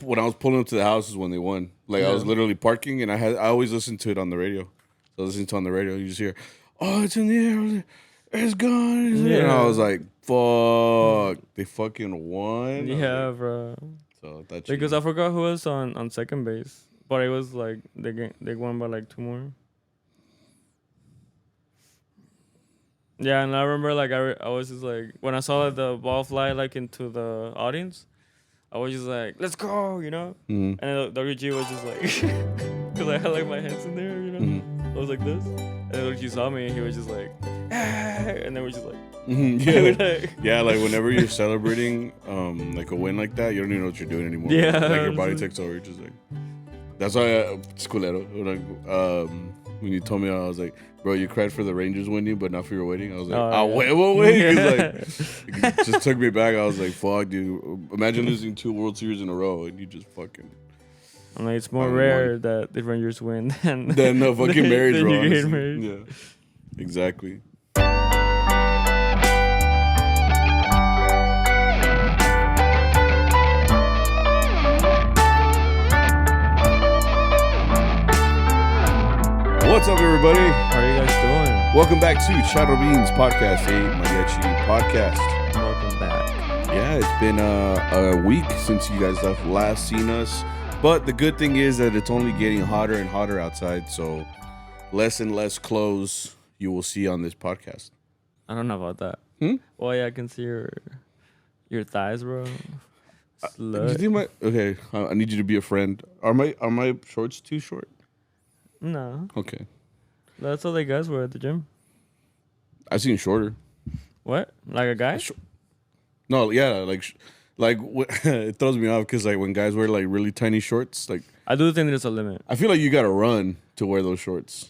when I was pulling up to the house is when they won. Like I was literally parking, and I always listened to it on the radio. So I was listening to it on the radio. You just hear, "Oh, it's in the air, it's gone." It's and I was like, "Fuck, they fucking won." Yeah, bro. So that's because I forgot who was on second base, but it was like they won by like 2 more. Yeah, and I remember like I was just like when I saw the ball fly like into the audience, I was just like, "Let's go," you know. Mm-hmm. And WG was just like, because I had like my hands in there, you know. Mm-hmm. I was like this, and then WG saw me, and he was just like, and then we're just like, yeah, like whenever you're celebrating like a win like that, you don't even know what you're doing anymore. Yeah, like your body takes over. You're just like, that's why it's culero. When you told me, I was like, bro, you cried for the Rangers winning, but not for your wedding. I was like, wait. Like, it just took me back. I was like, fuck, dude. Imagine losing 2 World Series in a row and you just fucking. I'm like, it's more rare that the Rangers win than a fucking marriage, bro. You get married. Yeah, exactly. What's up, everybody? How are you guys doing? Welcome back to CharroBeans podcast, a Mariachi podcast. Welcome back. Yeah, it's been a week since you guys have last seen us, but the good thing is that it's only getting hotter and hotter outside, so less and less clothes you will see on this podcast. I don't know about that. Well, yeah, I can see your thighs, bro. Do you think okay? I need you to be a friend. Are my shorts too short? No. Okay. That's all the guys wear at the gym. I've seen shorter. What? Like a guy? No, yeah, it throws me off because like when guys wear like really tiny shorts, like I do think there's a limit. I feel like you gotta run to wear those shorts.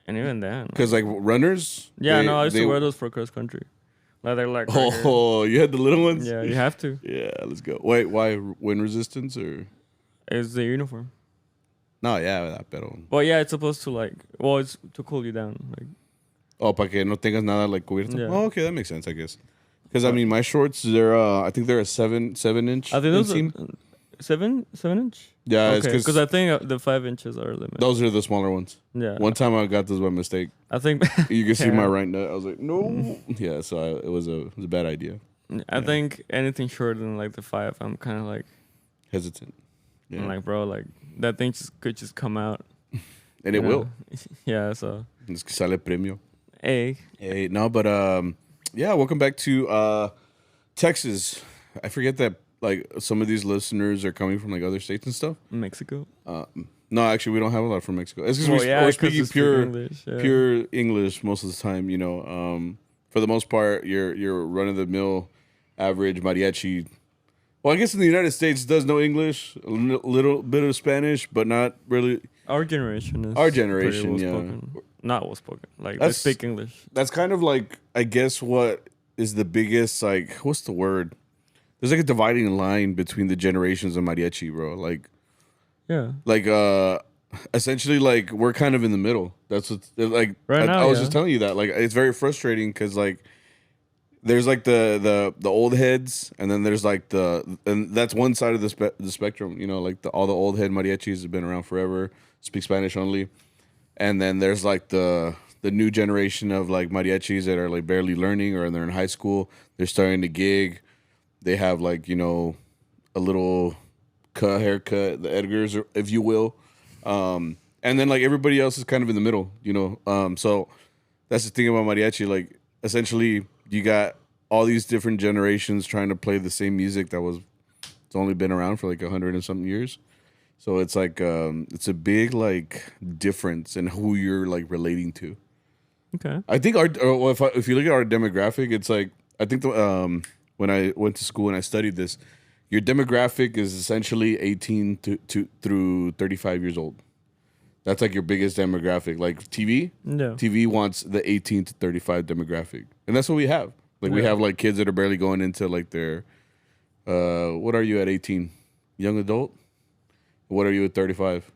And even then, because like runners. Yeah, I used to wear those for cross country. Like they're like. Oh, you had the little ones. Yeah, you have to. Yeah, let's go. Wait, why wind resistance or? It's the uniform. No, yeah, that pero. Well, yeah, it's supposed to it's to cool you down. Like. Oh, para que no tengas nada like cubierto. Yeah. Oh, okay, that makes sense, I guess. Because I mean, my shorts, they're I think they're a 7 inch. I think those are 7 inch. Yeah, okay, because I think the 5 inches are limited. Those are the smaller ones. Yeah. One time I got those by mistake. I think you can see my right nut. I was like, no. Yeah, so it was a bad idea. I think anything shorter than like the 5, I'm kind of like hesitant. Yeah. I'm like, bro, like that thing could just come out. And it will. Yeah, so. Es que sale premio. Hey, no, but yeah, welcome back to Texas. I forget that like some of these listeners are coming from like other states and stuff. Mexico. No, actually, we don't have a lot from Mexico. It's because we're speaking pure English most of the time. You know, for the most part, your run of the mill, average mariachi. Well, I guess in the United States it does know English, a little bit of Spanish, but not really. Our generation is not well spoken. Like they speak English. That's kind of like, I guess, what is the biggest, like, what's the word? There's like a dividing line between the generations of mariachi, bro. Like, yeah, like essentially, like we're kind of in the middle. That's what like. Now, I was just telling you that, like, it's very frustrating because like. There's like the old heads, and then there's like and that's one side of the spectrum. You know, like all the old head mariachis have been around forever, speak Spanish only, and then there's like the new generation of like mariachis that are like barely learning, or they're in high school, they're starting to gig, they have like, you know, a little haircut, the Edgars, if you will, and then like everybody else is kind of in the middle, you know. So that's the thing about mariachi, like essentially. You got all these different generations trying to play the same music it's only been around for like 100 and something years. So it's like it's a big like difference in who you're like relating to. Okay. I think if you look at our demographic, it's like I think when I went to school and I studied this, your demographic is essentially 18 through 35 years old. That's like your biggest demographic. Like TV, TV wants the 18 to 35 demographic. And that's what we have. Like we have like kids that are barely going into like their, what are you at 18? Young adult? What are you at 35?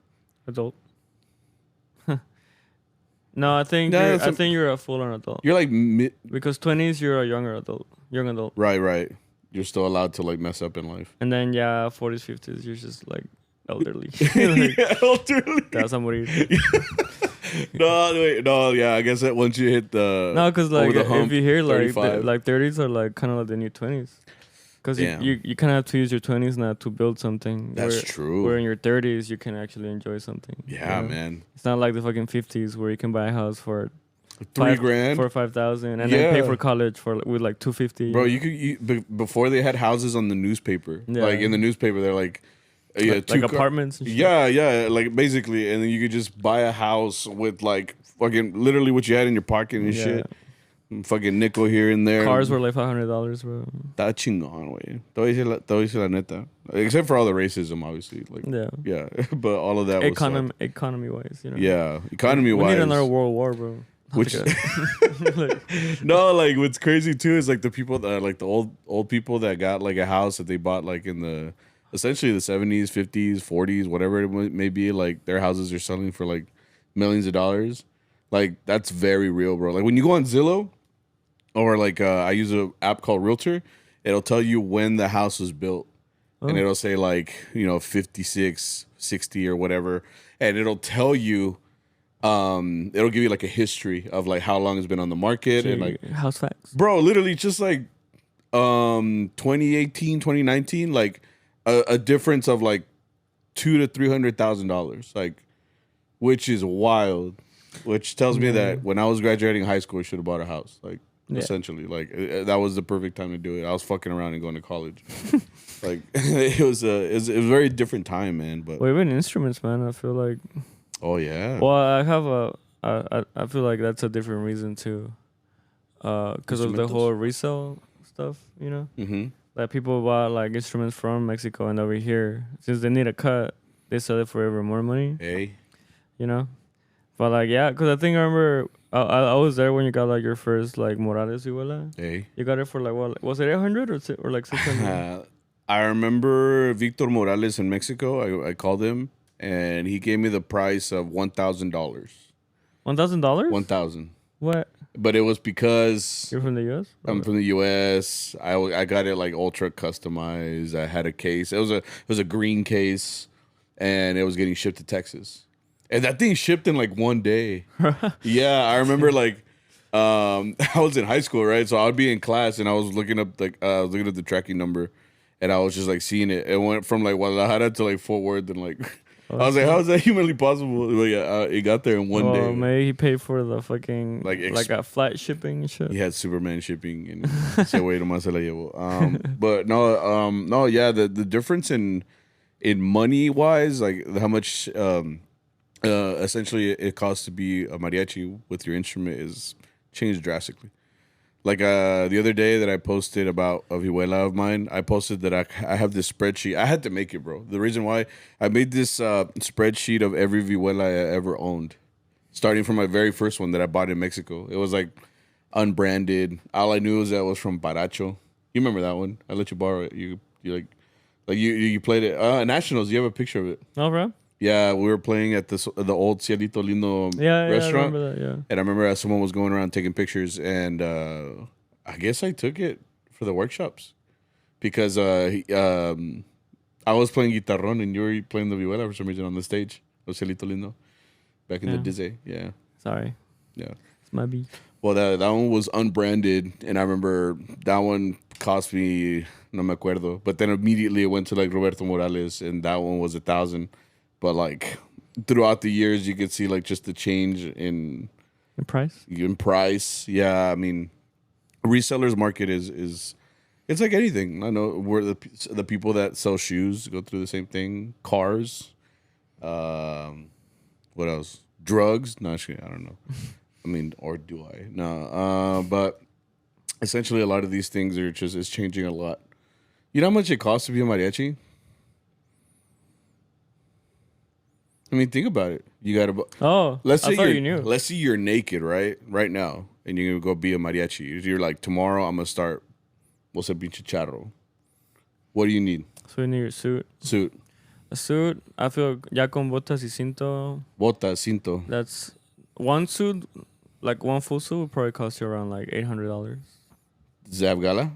Adult. No, I think you're a full-on adult. You're like because 20s you're a young adult. Right. you're still allowed to like mess up in life. And then 40s, 50s, you're just like elderly. Like, Elderly. te vas a morir. No, wait, no, yeah. I guess that once you hit the No, because like if you hear like 35. 30s are like kind of like the new 20s. Because Damn. you kind of have to use your 20s now to build something. That's true. Where in your 30s you can actually enjoy something. Yeah, you know? Man. It's not like the fucking 50s where you can buy a house for $3,000 for 5,000 and then pay for college with like 250. Bro, you could before they had houses on the newspaper. Yeah. Like in the newspaper, they're like like apartments and shit. Yeah, like basically, and then you could just buy a house with like fucking literally what you had in your pocket and shit. Fucking nickel here and there. Cars were like $500, bro. Está chingón, güey. Te voy a decir la neta. Except for all the racism, obviously. Like, yeah. But all of that was economy wise, you know. Yeah, economy wise. We need another world war, bro. Which no, like what's crazy too is like the people that like the old people that got like a house that they bought like in the essentially the 70s, 50s, 40s, whatever it may be. Like their houses are selling for like millions of dollars. Like that's very real, bro. Like when you go on Zillow. Or like I use an app called Realtor. It'll tell you when the house was built. And it'll say like, 56, 60 or whatever. And it'll tell you, it'll give you like a history of like how long it's been on the market. And like house facts. Bro, literally just like 2018, 2019, like a difference of like $200,000 to $300,000. Like, which is wild. Which tells me that when I was graduating high school, I should have bought a house. Like, essentially, like that was the perfect time to do it. I was fucking around and going to college. Like it was a very different time, man. But even instruments, man. I feel like. Oh yeah. Well, I have I feel like that's a different reason too. Because of the whole resale stuff, you know. Mm-hmm. Like people buy like instruments from Mexico and over here, since they need a cut, they sell it for even more money. Hey. You know. But like because I think I remember. I was there when you got like your first like Morales vihuela. Hey. You got it for like what? Was it 800 or like 600? I remember Victor Morales in Mexico. I called him and he gave me the price of $1,000. $1,000? $1,000. What? But it was because you're from the U.S. I'm from the U.S. I got it like ultra customized. I had a case. It was a green case, and it was getting shipped to Texas. And that thing shipped in like one day. Yeah, I remember like I was in high school, right? So I would be in class and I was looking up the tracking number, and I was just like seeing it. It went from like Guadalajara to like Fort Worth, and like I was like, how is that humanly possible? But yeah, it got there in one day. Maybe he paid for the fucking like a flat shipping and shit. He had Superman shipping, and say wait, nomás se la llevo. But no, yeah, the difference in money wise, like how much essentially it costs to be a mariachi with your instrument is changed drastically. Like the other day that I posted about a vihuela of mine, I posted that I have this spreadsheet. I had to make it, bro. The reason why I made this spreadsheet of every vihuela I ever owned, starting from my very first one that I bought in Mexico. It was like unbranded. All I knew was that it was from Paracho. You remember that one? I let you borrow it. You played it. Nationals. You have a picture of it. Oh, bro. Yeah, we were playing at the old Ciento Lindo restaurant. I remember that, yeah. And I remember someone was going around taking pictures, and I guess I took it for the workshops because I was playing guitarrón and you were playing the vihuela for some reason on the stage of Ciento Lindo back in the Dizzy. Yeah. Sorry. Yeah. It's my beat. Well, that one was unbranded, and I remember that one cost me, no me acuerdo, but then immediately it went to like Roberto Morales, and that one was 1,000. But like throughout the years, you could see like just the change in price. In price, yeah. I mean, resellers market is it's like anything. I know where the people that sell shoes go through the same thing. Cars, what else? Drugs? No, actually, I don't know. I mean, or do I? No. But essentially, a lot of these things are just it's changing a lot. You know how much it costs to be a mariachi? I mean, think about it. You gotta. Let's say you knew. Let's say you're naked, right now, and you're gonna go be a mariachi. You're like, tomorrow I'm gonna start. We'll say pinche charro. What do you need? So you need your suit. A suit. I feel ya con botas y cinto. Cinto. That's one suit. Like one full suit would probably cost you around like $800. Does it have gala?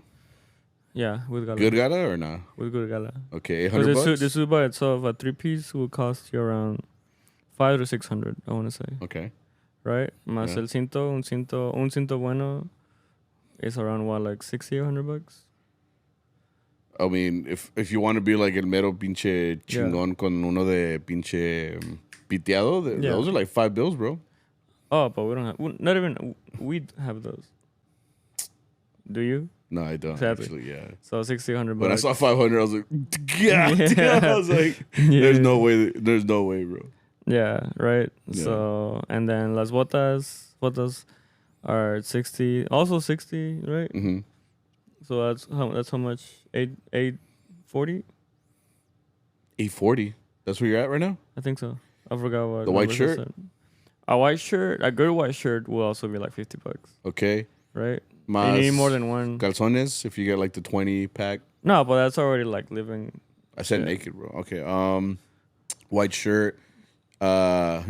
Yeah, with gala. Good gala or nah? With good gala. Okay, Because $800. this suit by itself, a 3-piece will cost you around 500 to 600. I want to say. Okay. Right? Más Yeah. el cinto, un cinto bueno is around what, like $60-100? I mean, if you want to be like el mero pinche chingón con uno de pinche piteado, those are like $5, bro. Oh, but we don't have. Not even we have those. Do you? No, I don't actually. Yeah. So $60-100. When I saw 500, I was like, God damn. I was like, there's no way. There's no way, bro. Yeah. Right. Yeah. So and then las botas are 60. Also 60, right? Mm-hmm. So that's how much? 840. 840. That's where you're at right now. I think so. I forgot what The white shirt. A white shirt, a good white shirt will also be like $50. Okay. Right. Mas you need more than one. Calzones, if you get like the 20 pack. No, but that's already like living. I said naked, bro. Okay. White shirt.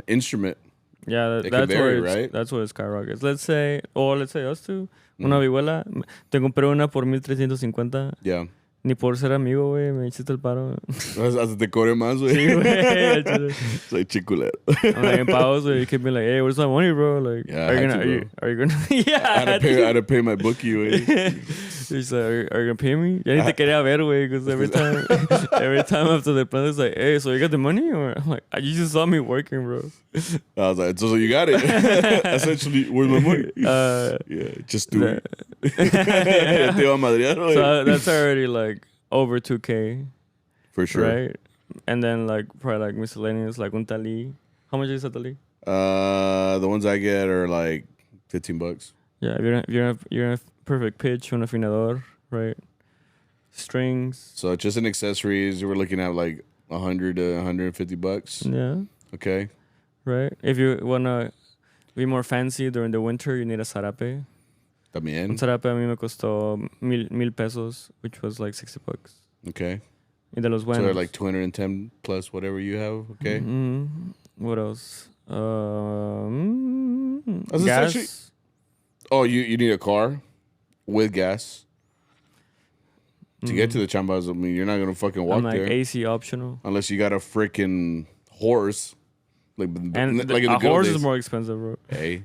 Instrument. Yeah, It that's can vary, where right? that's where it skyrockets. Let's say us two. Una vihuela. Te compré una por 1,350. Yeah. Ni por ser amigo, güey. Me hiciste el paro. Hasta te cobre más, güey. Sí, güey. Soy chiculero. I'm like, in pagos, güey. You keep me like, hey, where's my money, bro? Like, Yeah, are you I gonna? had Are you gonna? Yeah. I had to pay my bookie, güey. He's like, are you gonna pay me? Ya ni te quería ver, güey, because every time after the plan, it's like, hey, so you got the money? Or I'm like, you just saw me working, bro. I was like, so you got it. Essentially, where's my money? Yeah, just do it. Te iba a madrear, güey. So that's already like over 2K. For sure. Right? And then like probably like miscellaneous, like un tali. How much is a tali? The ones I get are like $15. Yeah, if you have perfect pitch, un afinador, right? Strings. So just in accessories, you were looking at like $100 to $150. Yeah. Okay. Right. If you wanna be more fancy during the winter, you need a sarape. También. Un sarape a mí me costó mil pesos, which was like $60. Okay. Y de los So buenos. they're like 210 plus whatever you have. Okay. Mm-hmm. What else? That's Gas. essentially- Oh, you need a car with gas to get to the chambas. I mean, you're not gonna fucking walk I'm like there AC optional. unless you got a freaking horse. Like And in a the good old horse days. is more expensive, bro. Hey.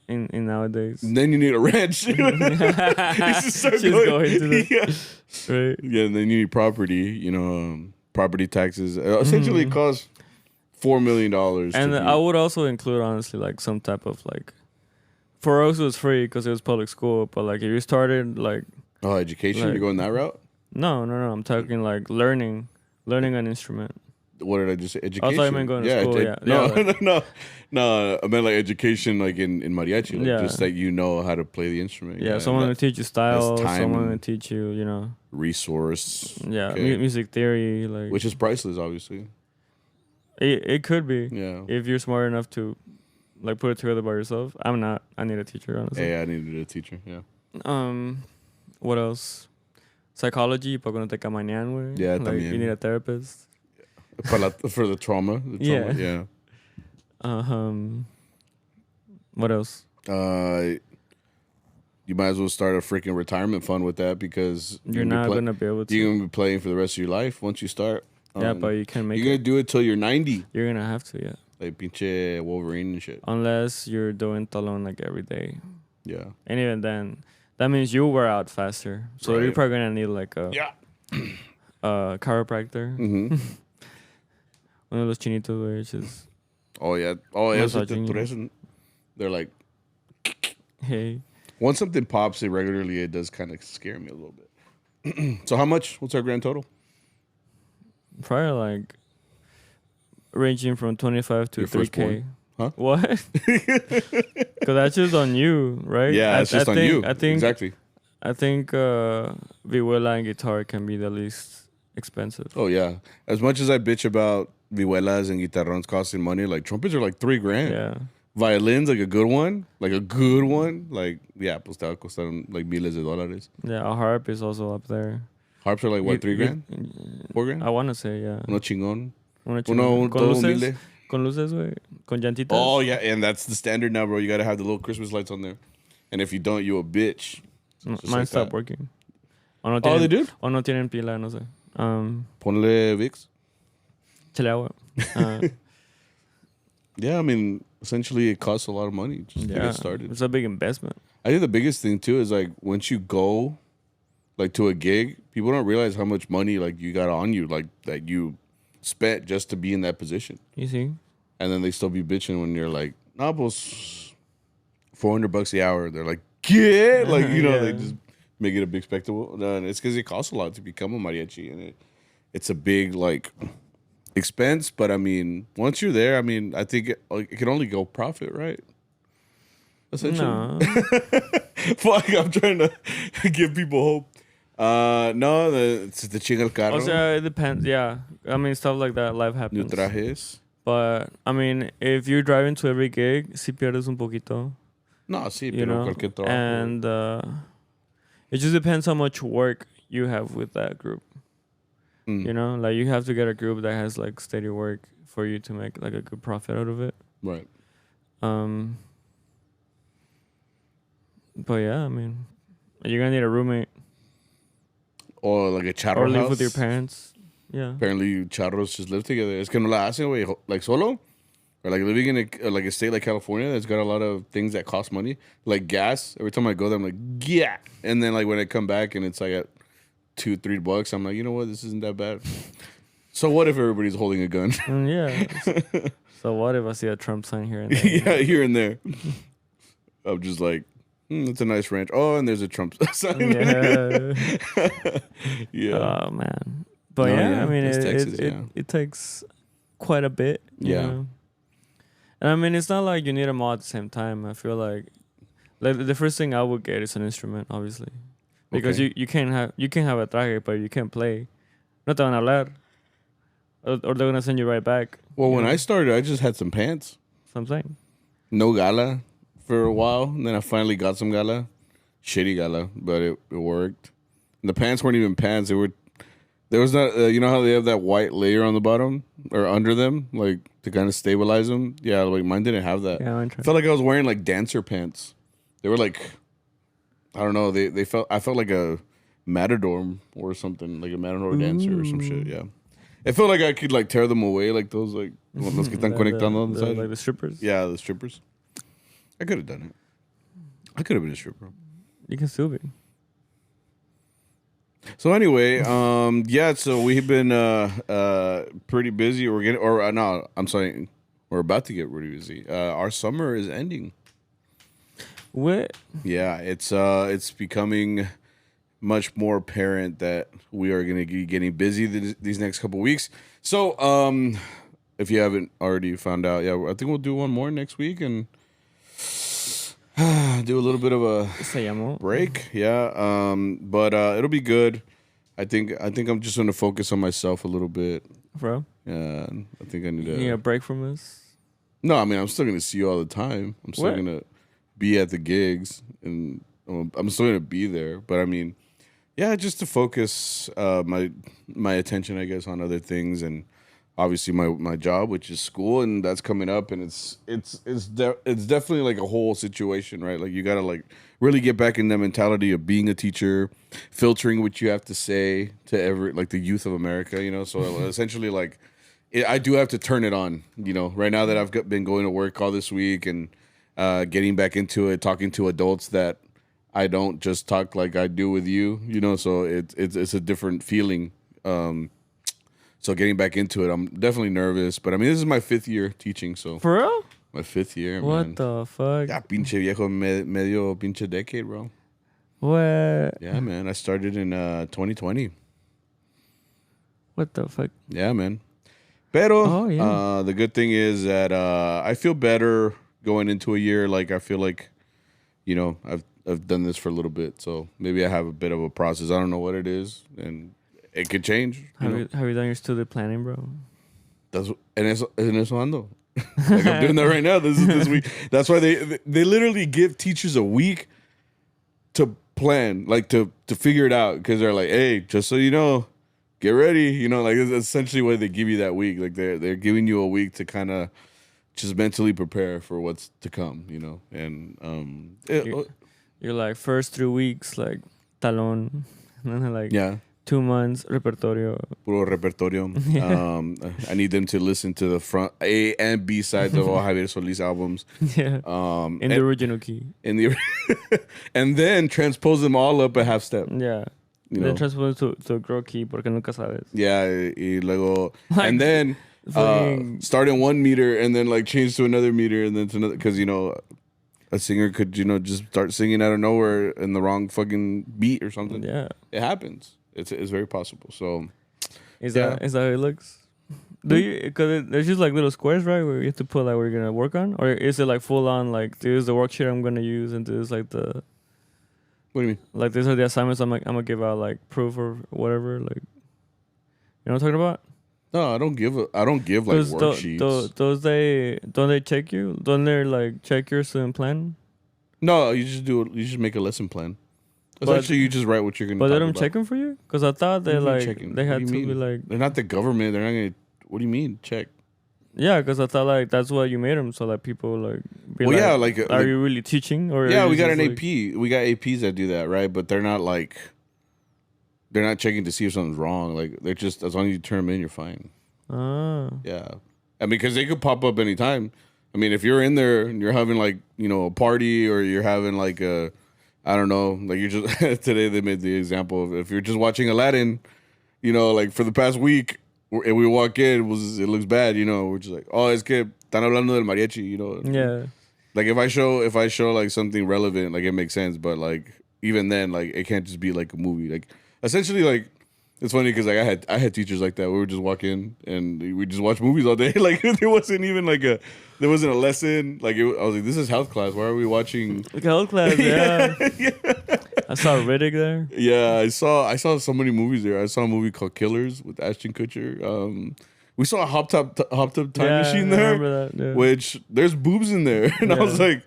In nowadays. And then you need a ranch. You just start Just go into the yeah. right. Yeah, and then you need property. Property taxes. Essentially, it costs $4 million. And I would also include honestly like some type of like. For us, it was free because it was public school. But like, if you started like, education. like- You're going that route. no, I'm talking like learning an instrument. What did I just say? Education. I thought you meant going to school, yeah. No, Yeah, no. I meant like education, like in mariachi, like Yeah. just that you know how to play the instrument. Yeah, someone will teach you style. time Someone and- will teach you, resource. yeah, Okay. music theory. Like, Which is priceless, obviously. it could be Yeah. if you're smart enough to like put it together by yourself. I'm not. I need a teacher, honestly. Hey, I needed a teacher. Yeah. What else? Psychology, para cuando te camañan, güey. Yeah, like, también. you need a therapist. For the trauma. Yeah. Yeah. What else? You might as well start a freaking retirement fund with that because You're not gonna be able to. you're gonna be playing for the rest of your life once you start. Yeah, but you can make You're it. gonna do it till you're 90, You're gonna have to, yeah. like pinche Wolverine and shit. Unless you're doing talon like every day, Yeah. and even then, that means you wear out faster. So you're Right. probably gonna need like a chiropractor. Mm-hmm. One of those chinitos, güey, which is Oh yeah. Oh yeah. Massaging you. They're like, hey. once something pops irregularly, it does kind of scare me a little bit. So how much? What's our grand total? Probably like ranging from 25 to Your 3K. firstborn? Huh? What? Because that's just on you, right? Yeah, it's just on think, you. I think Exactly. I think vihuela and guitar can be the least expensive. Oh yeah. As much as I bitch about vihuelas and guitarrons costing money, like trumpets are like $3,000. Yeah. Violins, like a good one, like yeah, pues te va a costar like miles de dólares. Yeah, a harp is also up there. Harps are like what, $3,000? $4,000? I want to say, yeah. Uno chingón. Una Uno con todo luces, humilde. con luces, güey. Con llantitas. Oh yeah, and that's the standard now, bro. You gotta have the little Christmas lights on there. And if you don't, you a bitch. Just Mine like stopped that. working. Oh, they do? O no tienen pila, no sé. Ponle Vicks. Chale agua. Yeah, I mean, essentially it costs a lot of money just to get started. It's a big investment. I think the biggest thing too is like once you go like to a gig, people don't realize how much money like you got on you, like that you spent just to be in that position. You see? And then they still be bitching when you're like, nah, pues $400 the hour. They're like, yeah, like you know, they just make it a big spectacle. And it's because it costs a lot to become a mariachi, and it's a big like expense. But I mean, once you're there, I mean, I think it can only go profit, right? Essentially. No. Fuck, I'm trying to give people hope. No, it's the chinga el carro. Also, it depends. Yeah, I mean, stuff like that. Life happens. New trajes. But I mean, if you're driving to every gig, si pierdes un poquito. No, sí, You pero know, cualquier trabajo. and it just depends how much work you have with that group. You know, like you have to get a group that has like steady work for you to make like a good profit out of it. Right. But yeah, I mean, you're gonna need a roommate Or like a charro or live house. with your parents. Yeah. Apparently, charros just live together. Es que no la hacen, güey, like solo. Or like living in a state like California that's got a lot of things that cost money. Like gas. Every time I go there, I'm like, yeah. And then like when I come back and it's like at $2-3, I'm like, you know what? This isn't that bad. So what if everybody's holding a gun? Yeah. So what if I see a Trump sign here and there? Yeah, here and there. I'm just like, it's a nice ranch. Oh, and there's a Trump sign. Yeah. Yeah. Oh man. But No, yeah, I mean, it's Texas, it takes quite a bit. You Yeah. know? And I mean, it's not like you need them all at the same time. I feel like the first thing I would get is an instrument, obviously, because Okay. you can't have a traje, but you can't play. No te van a hablar, or they're gonna send you right back. Well, when I started, I just had some pants. Something. No gala for a while. And then I finally got some gala. Shitty gala, but it worked. And the pants weren't even pants. There was not, you know how they have that white layer on the bottom or under them, like to kind of stabilize them? Yeah, like mine didn't have that. Yeah, I felt like I was wearing like dancer pants. They were like, I don't know, I felt like a matador or something, like a matador dancer or some shit, yeah. It felt like I could like tear them away, like those like, los que están conectando on the side. Like the strippers. Yeah, the strippers. I could have done it. I could have been a stripper. You can still be. So anyway, yeah. So we've been pretty busy. We're about to get really busy. Our summer is ending. What? Yeah, it's becoming much more apparent that we are going to be getting busy these next couple weeks. So, if you haven't already found out, yeah, I think we'll do one more next week and do a little bit of a break. Yeah, but it'll be good. I think I'm just going to focus on myself a little bit. Bro? Yeah, I think I need You need a break from this? No, I mean, I'm still going to see you all the time. I'm still going to be at the gigs, and I'm still going to be there. But I mean, yeah, just to focus my attention, I guess, on other things, and obviously my job, which is school, and that's coming up, and it's definitely like a whole situation, right? Like you got to like really get back in that mentality of being a teacher, filtering what you have to say to the youth of America, you know. So essentially, like I do have to turn it on, you know. Right now that I've been going to work all this week and getting back into it, talking to adults that I don't just talk like I do with you, you know. So it's a different feeling. So getting back into it, I'm definitely nervous. But I mean, this is my 5th year teaching, so For real? my 5th year, What man. the fuck? Ya pinche viejo medio pinche decade, bro. What? Yeah, man. I started in 2020. What the fuck? Yeah, man. Pero Oh, yeah. the good thing is that I feel better going into a year. Like I feel like, you know, I've done this for a little bit, so maybe I have a bit of a process. I don't know what it is, and it could change. Have you done your student planning, bro? En eso ando. Like I'm doing that right now. This week. That's why they literally give teachers a week to plan, like to figure it out, because they're like, hey, just so you know, get ready. You know, like it's essentially why they give you that week. Like they're giving you a week to kind of just mentally prepare for what's to come. You know, and You're like first 3 weeks, like talon. And then like Yeah. 2 months repertorio. Puro repertorio. I need them to listen to the front A and B sides of all Javier Solis albums. Yeah. In the original key. In the and then transpose them all up a half step. Yeah. You Then know? transpose to a girl key porque nunca sabes. Yeah, y luego, Like, and then fucking- start in 1 meter and then like change to another meter and then to another, because a singer could just start singing out of nowhere in the wrong fucking beat or something. Yeah. It happens. It's very possible. So Is Yeah. that how it looks? Do you? Because there's just like little squares, right? Where you have to put like what you're gonna work on, or is it like full on? Like this is the worksheet I'm gonna use, and this is like the what do you mean? like these are the assignments I'm gonna give out like proof or whatever. Like you know what I'm talking about? No, I don't give like worksheets. Those they don't they check you? Don't they like check your student plan? No, you just make a lesson plan. But- Essentially, you just write what you're gonna. But they talk don't about. check them for you? Because I thought they What do you mean like checking? they What had do to you be mean? like They're not the government. They're not gonna. What do you mean check? yeah. Because I thought like that's what you made them so that people like. Be Well, like, yeah, like are you really teaching or? yeah, are we you got just, an like- AP. We got APs that do that, right? But they're not like. They're not checking to see if something's wrong. Like they're just as long as you turn them in, you're fine. Ah. Yeah, I mean, because they could pop up anytime. I mean, if you're in there and you're having like a party or you're having like a, I don't know, like you're just today they made the example of if you're just watching Aladdin, like for the past week and we walk in, it looks bad, we're just like, oh, es que están hablando del mariachi, Yeah. Like if I show like something relevant, like it makes sense, but like even then, like it can't just be like a movie. Like essentially, like it's funny because like I had teachers like that. We would just walk in and we just watch movies all day. Like there wasn't even there wasn't a lesson. Like I was like, this is health class. Why are we watching? Like health class, yeah. I saw Riddick there. Yeah, I saw so many movies there. I saw a movie called Killers with Ashton Kutcher. We saw a hop top time machine there, I remember that, yeah. which there's boobs in there, and I was like,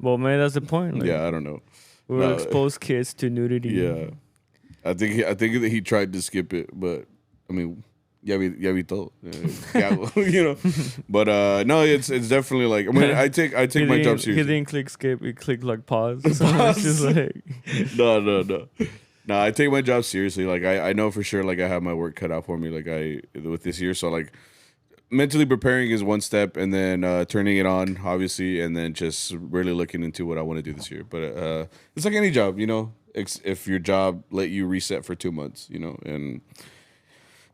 well, maybe that's the point. Like, yeah, I don't know. we will No. expose kids to nudity. Yeah, I think that he tried to skip it, but I mean, ya vi todo, But no, it's definitely like I mean, I take my job He seriously. didn't click skip. He clicked like pause. So it's just like No, I take my job seriously. Like I know for sure, like I have my work cut out for me. Like with this year, so like mentally preparing is one step, and then turning it on, obviously, and then just really looking into what I want to do this year. But it's like any job, if your job let you reset for 2 months, and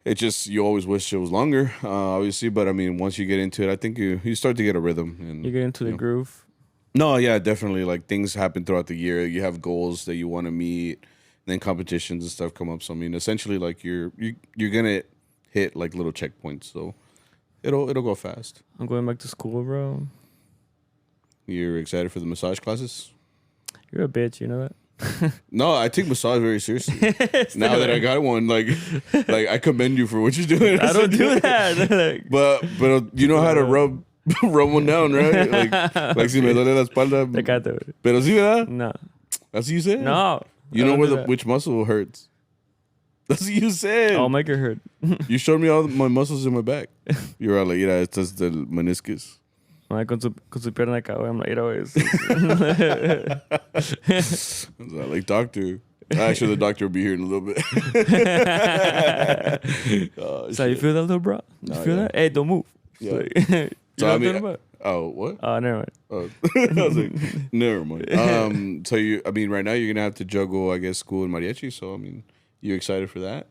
it just you always wish it was longer, obviously. But I mean, once you get into it, I think you start to get a rhythm, and you get into the groove. No, yeah, definitely. Like things happen throughout the year. You have goals that you want to meet. Then competitions and stuff come up. So I mean, essentially, like you're gonna hit like little checkpoints. So it'll go fast. I'm going back to school, bro. You're excited for the massage classes? You're a bitch, you know that? No, I take massage very seriously. Now that I got one, like I commend you for what you're doing. I don't do that. Like, But you know how to rub one down, right? Like si me duele la espalda. te cato, güey. Pero sí, ¿verdad? No. That's what you said. No. You I know don't where do that. which muscle hurts. That's what you said. I'll make it hurt. You showed me all my muscles in my back. You were all like, yeah, it's just the meniscus. Ay, con su pierna acá, güey. I'm like, I was like, doctor. Actually, the doctor will be here in a little bit. Oh, So you shit. feel that, little bro? You feel yeah. that? Hey, don't move. Yeah. Like, you know So, what I I'm mean, talking about? oh, what? Oh, never mind. Oh. I was like, never mind. So right now you're gonna have to juggle, I guess, school and mariachi. So I mean, you excited for that?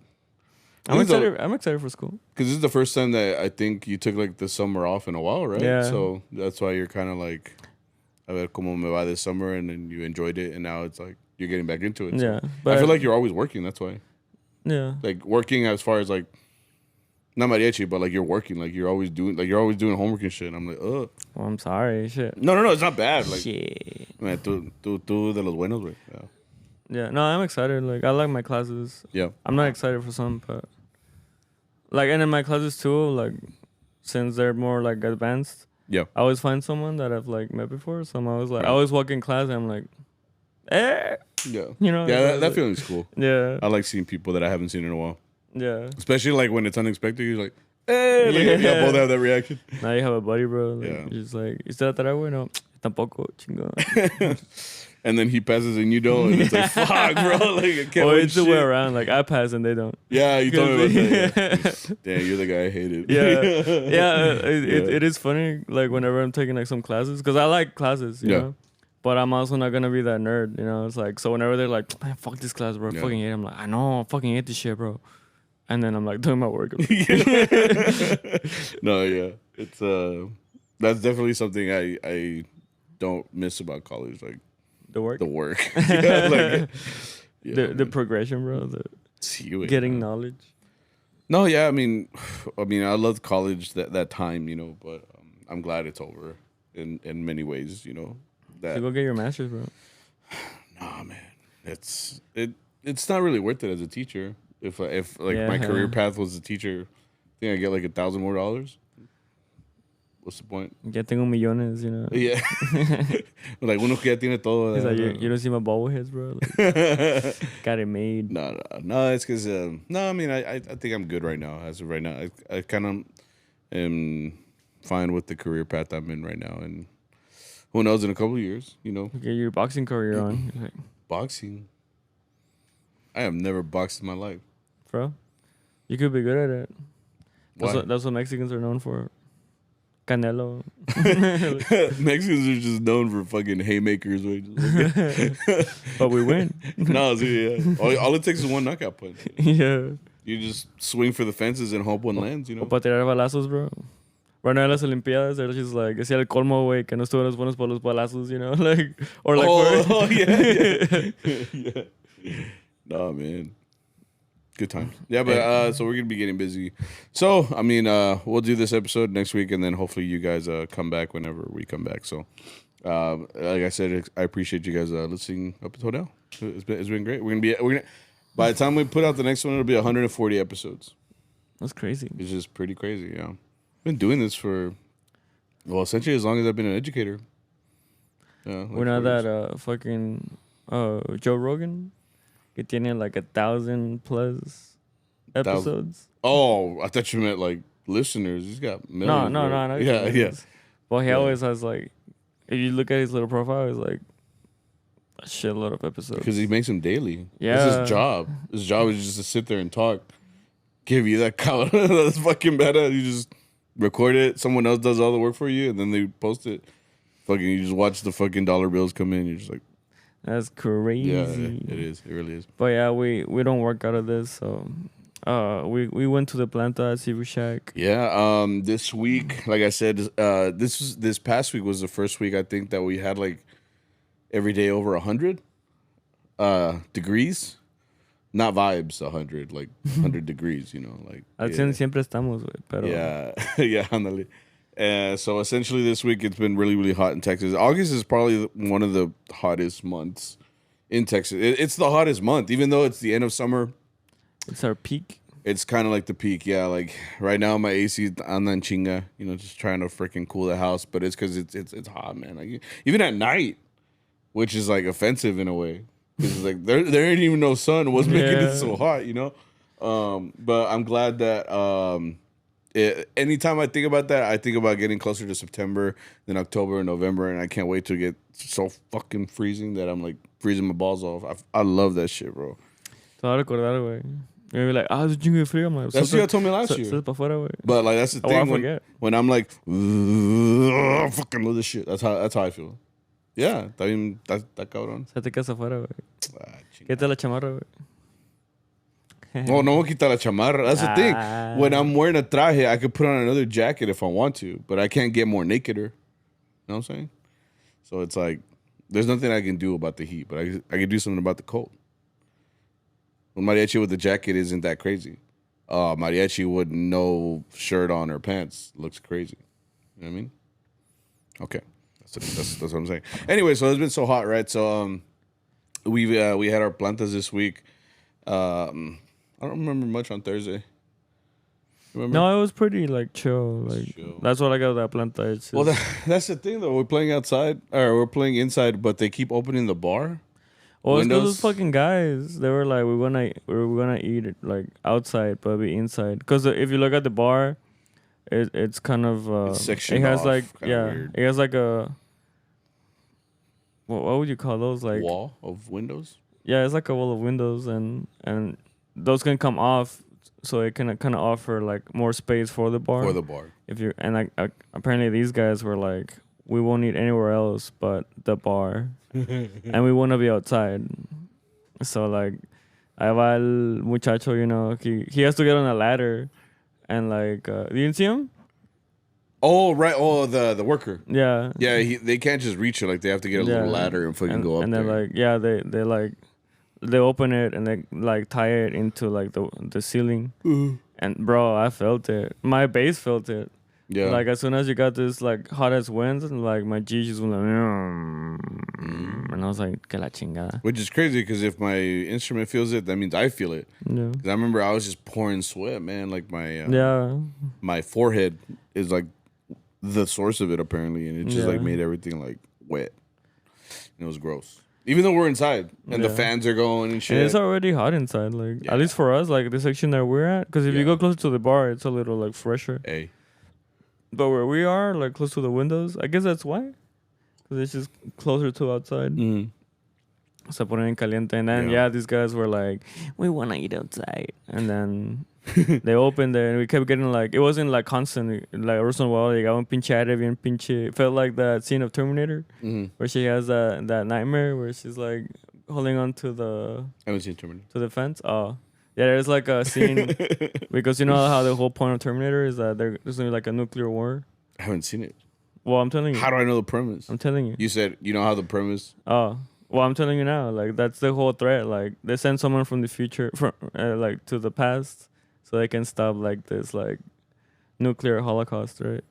I'm excited for school. Because this is the first time that I think you took like the summer off in a while, right? Yeah. So that's why you're kind of like, a ver cómo me va this summer, and then you enjoyed it, and now it's like you're getting back into it. Yeah, So but I feel like you're always working. That's why, yeah. like working as far as like, not mariachi, but like you're working, like you're always doing homework and shit. And I'm like, ugh. Well, I'm sorry. Shit. No, it's not bad. Like, Shit. man, tú de los buenos, güey. Yeah. Yeah. No, I'm excited. Like, I like my classes. Yeah. I'm not excited for some, but like, and in my classes too, like, since they're more like advanced, Yeah. I always find someone that I've like met before. So I'm always like, I always walk in class and I'm like, eh, Yeah. you know? Yeah, that like, feeling's cool. Yeah. I like seeing people that I haven't seen in a while. Yeah. Especially like when it's unexpected. You're like, hey, like, Yeah. y'all both have that reaction. Now you have a buddy, bro. Like, Yeah. you're just like, ¿y usted la Taragüe? No, tampoco, chingón. and then he passes and you don't, and it's like, fuck, bro. Like, I can't Or win it's the way shit. around. Like, I pass and they don't. Yeah, you told me about that. Yeah. Yeah. Damn, you're the guy I hated. Yeah. Yeah. It is funny, like, whenever I'm taking, like, some classes. Because I like classes, you know? But I'm also not going to be that nerd, you know? It's like, so whenever they're like, man, fuck this class, bro. I fucking hate it. I'm like, I know. I fucking hate this shit, bro. And then I'm like, doing my work. No, yeah. It's, that's definitely something I don't miss about college. Like, the work? the work. Yeah, like, the progression, bro. Getting knowledge. No, yeah, I mean, I loved college that time, you know, but I'm glad it's over in many ways, you know. So go get your master's, bro. Nah, man, it's not really worth it as a teacher. If my career path was a teacher, I think I get like $1,000 more. What's the point? Ya tengo millones, you know. Yeah, like uno que ya tiene todo. He's like, you don't see my bobbleheads, bro. Like, got it made. No, it's because no, I mean, I think I'm good right now. As of right now, I kind of am fine with the career path I'm in right now, and who knows in a couple of years, you know. Get your boxing career on. Like, boxing. I have never boxed in my life, bro. You could be good at it. Why? That's what Mexicans are known for. Canelo. Mexicans are just known for fucking haymakers. But we win. No, yeah. All it takes is one knockout punch. Yeah. You just swing for the fences and hope one lands, you know. O para tirar balazos, bro. Right now en las Olimpiadas, they're just like, decía el colmo, güey, que no estuvieron buenos por los balazos, you know? Like, or like, yeah. No, man. Good times. Yeah, but so we're gonna be getting busy. So I mean, we'll do this episode next week, and then hopefully you guys come back whenever we come back. So, like I said, I appreciate you guys listening up until now. It's been great. We're gonna by the time we put out the next one, it'll be 140 episodes. That's crazy. It's just pretty crazy. Yeah, been doing this for essentially as long as I've been an educator. Yeah, like we're not that fucking Joe Rogan. Que tiene like 1,000+ episodes. Oh, I thought you meant like listeners. He's got millions. No. Yeah. Well, he always has like, if you look at his little profile, it's like a shitload of episodes. Because he makes them daily. Yeah. That's his job. His job is just to sit there and talk. Give you that count. That's fucking better. You just record it. Someone else does all the work for you, and then they post it. Fucking, you just watch the fucking dollar bills come in. You're just like, that's crazy. Yeah, it is. It really is. But yeah, we don't work out of this, so we went to the planta at Seafood Shack. Yeah, this week, like I said, this past week was the first week I think that we had like every day over 100 degrees, not vibes 100, like 100 degrees, you know, like. Al 100 siempre estamos, güey, pero. Yeah, yeah, ándale. So essentially this week it's been really, really hot in Texas. August is probably one of the hottest months in Texas. It's the hottest month, even though it's the end of summer. It's our peak. It's kind of like the peak, yeah. Like right now my AC anda en chinga, you know, just trying to freaking cool the house. But it's because it's hot, man. Like even at night, which is like offensive in a way, because like there ain't even no sun. What's making it so hot, you know? But I'm glad that. Anytime I think about that, I think about getting closer to September, then October and November, and I can't wait to get so fucking freezing that I'm like freezing my balls off. I love that shit, bro. Te vas a recordar, güey. You're gonna be like, it's a chingo de frío. I'm like, that's what you told me last year. Pa fuera, güey. But like that's the thing when I'm like, I fucking love this shit. That's how I feel. Yeah, está cabrón. Se te casa afuera, güey. Quédate la chamarra, güey. No voy a quitar la chamarra. That's the thing. When I'm wearing a traje, I could put on another jacket if I want to, but I can't get more nakeder. You know what I'm saying? So it's like, there's nothing I can do about the heat, but I can do something about the cold. Well, Mariachi with the jacket isn't that crazy. Mariachi with no shirt on or pants looks crazy. You know what I mean? Okay. That's what I'm saying. Anyway, so it's been so hot, right? So we had our plantas this week. I don't remember much on Thursday. Remember? No, it was pretty like chill. Like chill. That's what I got that planta. It's well, that's the thing though. We're playing outside or we're playing inside, but they keep opening the bar. Well, it's those fucking guys. They were like, we're gonna eat it like outside, but be inside. Because if you look at the bar, it's kind of it's sectioned it has off, like weird. it has like a what would you call those? Like wall of windows. yeah, it's like a wall of windows, and those can come off, so it can kind of offer like more space for the bar. For the bar. If you and like apparently these guys were like, we won't need anywhere else but the bar, and we want to be outside. So like, ahí va el muchacho, you know, he has to get on a ladder, and like, you didn't see him? Oh right. Oh the worker. Yeah. Yeah. They can't just reach it. Like they have to get a little ladder and fucking go up and there. then like yeah, they like they open it and they like tie it into like the ceiling. And bro, I felt it. My base felt it. Yeah. Like as soon as you got this like hot ass winds, and like my G just went like, and I was like, que la chingada. Which is crazy because if my instrument feels it, that means I feel it. Yeah. 'Cause I remember I was just pouring sweat, man. Like my my forehead is like the source of it apparently, and it just like made everything like wet. And it was gross. Even though we're inside and the fans are going and shit. And it's already hot inside, like at least for us, like the section that we're at. Because if you go closer to the bar, it's a little like fresher. Hey. But where we are, like close to the windows, I guess that's why. Because it's just closer to outside. Se ponen en caliente. And then, these guys were like, we want to eat outside. And then they opened it and we kept getting like, it wasn't like constant. Like, Orson Welles, llegaba un pinche aire bien pinche. It felt like that scene of Terminator where she has that nightmare where she's like holding on to the... I haven't seen Terminator. To the fence? Oh. Yeah, there's like a scene because you know how the whole point of Terminator is that there's gonna be like a nuclear war. I haven't seen it. Well, I'm telling you. How do I know the premise? I'm telling you. You said you know how the premise. Oh, well, I'm telling you now. Like that's the whole threat. Like they send someone from the future, from like to the past, so they can stop like this like nuclear holocaust, right?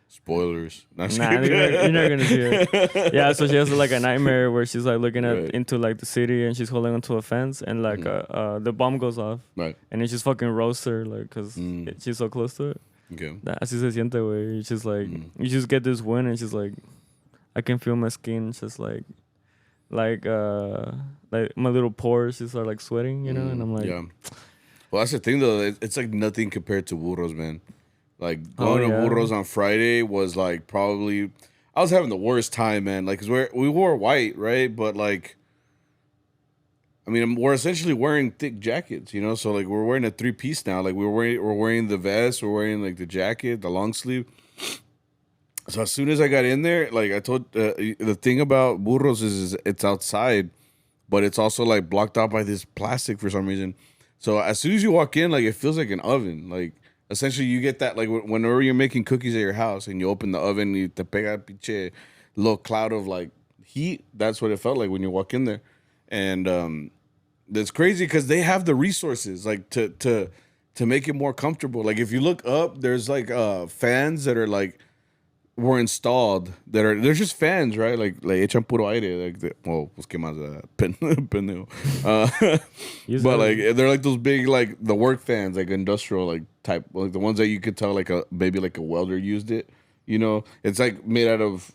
Spoilers. Nah, you're not gonna see it. Yeah, so she has like a nightmare where she's like looking at into like the city and she's holding onto a fence and like the bomb goes off. Right. And it just fucking roasts her like because she's so close to it. Okay. Así se siente, güey. It's just like you just get this wind and she's like, I can feel my skin just like my little pores just are like sweating, you know. And I'm like, yeah. Well, that's the thing though. It's like nothing compared to burros, man. Like going to burros on Friday was like probably I was having the worst time, man. Like, 'cause we wore white, right? But like, I mean, we're essentially wearing thick jackets, you know. So like, we're wearing a 3-piece now. Like, we're wearing the vest, we're wearing like the jacket, the long sleeve. So as soon as I got in there, like I told, the thing about burros is it's outside, but it's also like blocked out by this plastic for some reason. So as soon as you walk in, like it feels like an oven, like. Essentially, you get that like whenever you're making cookies at your house and you open the oven, you te pega pinche little cloud of like heat. That's what it felt like when you walk in there, and that's crazy because they have the resources like to make it more comfortable. Like if you look up, there's like fans that are like were installed that are they're just fans, right? Like echan puro aire, like well, pues qué más pendejo. But like they're like those big like the work fans, like industrial like type, like the ones that you could tell like maybe like a welder used it. You know, it's like made out of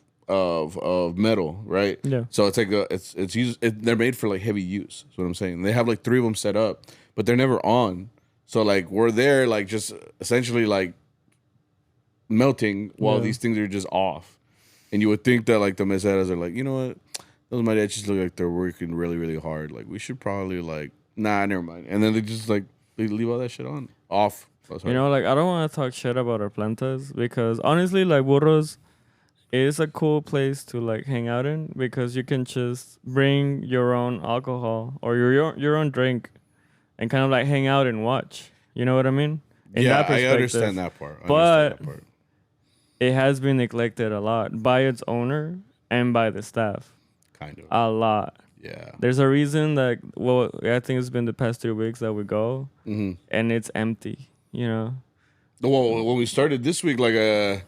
metal, right? Yeah. So it's like it's used. They're made for like heavy use. That's what I'm saying. They have like 3 of them set up, but they're never on. So like we're there, like just essentially like melting while these things are just off. And you would think that like the meseras are like, you know what, those mariachis look like they're working really, really hard. Like we should probably like, nah, never mind. And then they just like they leave all that shit on off. You know, like I don't want to talk shit about our plantas because honestly, like burros is a cool place to like hang out in because you can just bring your own alcohol or your own drink and kind of like hang out and watch. You know what I mean? In yeah, I understand that part. It has been neglected a lot by its owner and by the staff. Kind of. A lot. Yeah. There's a reason that, well, I think it's been the past 3 weeks that we go, and it's empty, you know? Well, when we started this week, like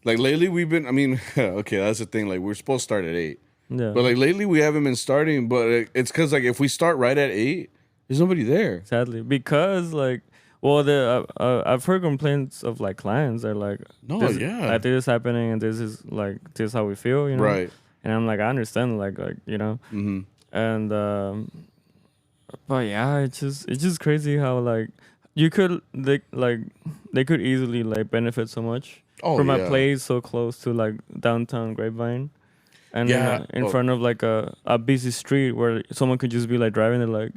lately we've been, I mean, okay, that's the thing. Like, we're supposed to start at 8. Yeah. But, like, lately we haven't been starting, but it's because, like, if we start right at 8, there's nobody there. Sadly. Because, like, well, I've heard complaints of like clients. They're like, like this is happening, and this is how we feel, you know. Right. And I'm like, I understand, like you know. And but yeah, it's just crazy how like they could easily like benefit so much from a place so close to like downtown Grapevine. and Yeah. in front of like a busy street where someone could just be like driving. They're like,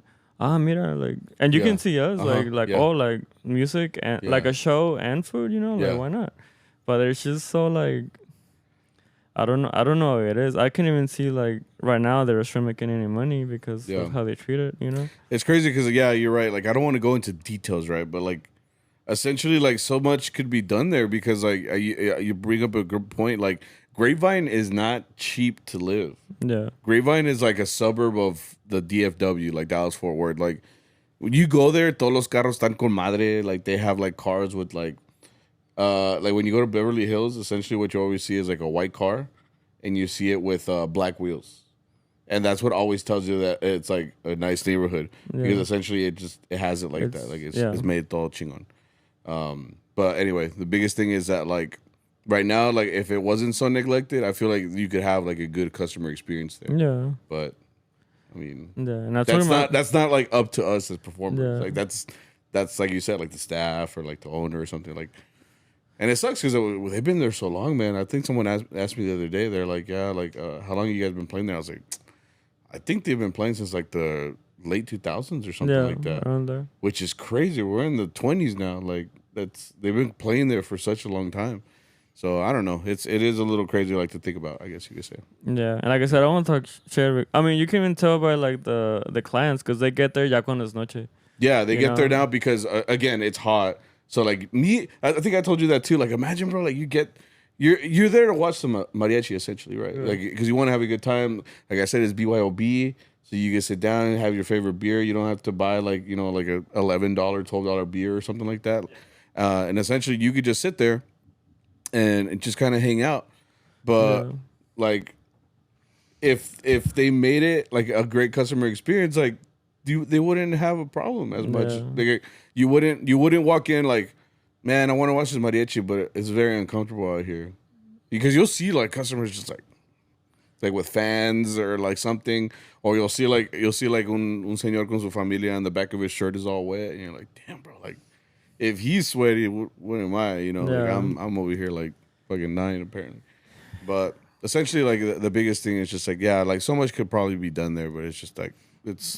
mira, like, and you Yeah. can see us like Yeah. oh, like music and Yeah. like a show and food. You know, Yeah. like why not? But it's just so like. I don't know. I don't know how it is. I can't even see like right now the restaurant making any money because Yeah. of how they treat it. You know. It's crazy because yeah, you're right. Like I don't want to go into details, right? But like essentially, like so much could be done there because like you bring up a good point. Like Grapevine is not cheap to live. Yeah. Grapevine is like a suburb of the DFW, like Dallas Fort Worth. Like when you go there, todos los carros están con madre. Like they have like cars with like when you go to Beverly Hills, essentially what you always see is like a white car, and you see it with black wheels, and that's what always tells you that it's like a nice neighborhood because essentially it has it like that, like it's made todo chingon. But anyway, the biggest thing is that like right now, like if it wasn't so neglected, I feel like you could have like a good customer experience there. Yeah. But I mean, and that's not like up to us as performers. Yeah. Like that's like you said, like the staff or like the owner or something like. And it sucks because they've been there so long, man. I think someone asked me the other day. They're like, yeah, like how long have you guys been playing there? I was like, I think they've been playing since like the late 2000s or something like that. Around there. Which is crazy. We're in the 20s now. Like they've been playing there for such a long time. So I don't know. It is a little crazy, like to think about. I guess you could say. Yeah, and like I said, I don't want to talk shit. I mean, you can even tell by like the clients because they get there ya cuando es noche. Yeah, they get there now because again, it's hot. So like me, I think I told you that too. Like imagine, bro, like you're there to watch some mariachi essentially, right? Like because you want to have a good time. Like I said, it's BYOB, so you can sit down and have your favorite beer. You don't have to buy like like a $11, $12 beer or something like that. And essentially, you could just sit there and just kind of hang out. But like if they made it like a great customer experience, like they wouldn't have a problem as much. Like, you wouldn't walk in like, man, I want to watch this mariachi, but it's very uncomfortable out here, because you'll see like customers just like with fans or like something, or you'll see like un señor con su familia and the back of his shirt is all wet, and you're like, damn, bro, like if he's sweaty, what am I? Like I'm over here like fucking dying apparently. But essentially, like the biggest thing is just like like so much could probably be done there, but it's just like. It's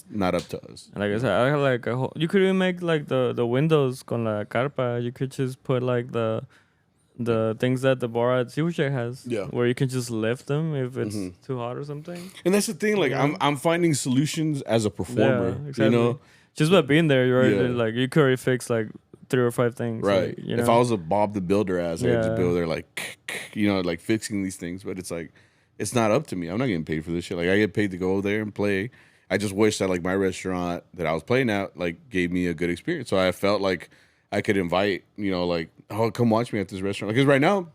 not up to us. And like I said, I have like a whole. You could even make like the windows con la carpa. You could just put like the things that the bar at Ciento has. Yeah. Where you can just lift them if it's too hot or something. And that's the thing. Like I'm finding solutions as a performer. Yeah, exactly. Just by being there, you're already like you could already fix like 3 or 5 things. Right. Like, if I was a Bob the Builder ass, I'd just be over there like like fixing these things. But it's like. It's not up to me. I'm not getting paid for this shit. Like I get paid to go there and play. I just wish that like my restaurant that I was playing at like gave me a good experience. So I felt like I could invite, like, oh, come watch me at this restaurant. Because right now,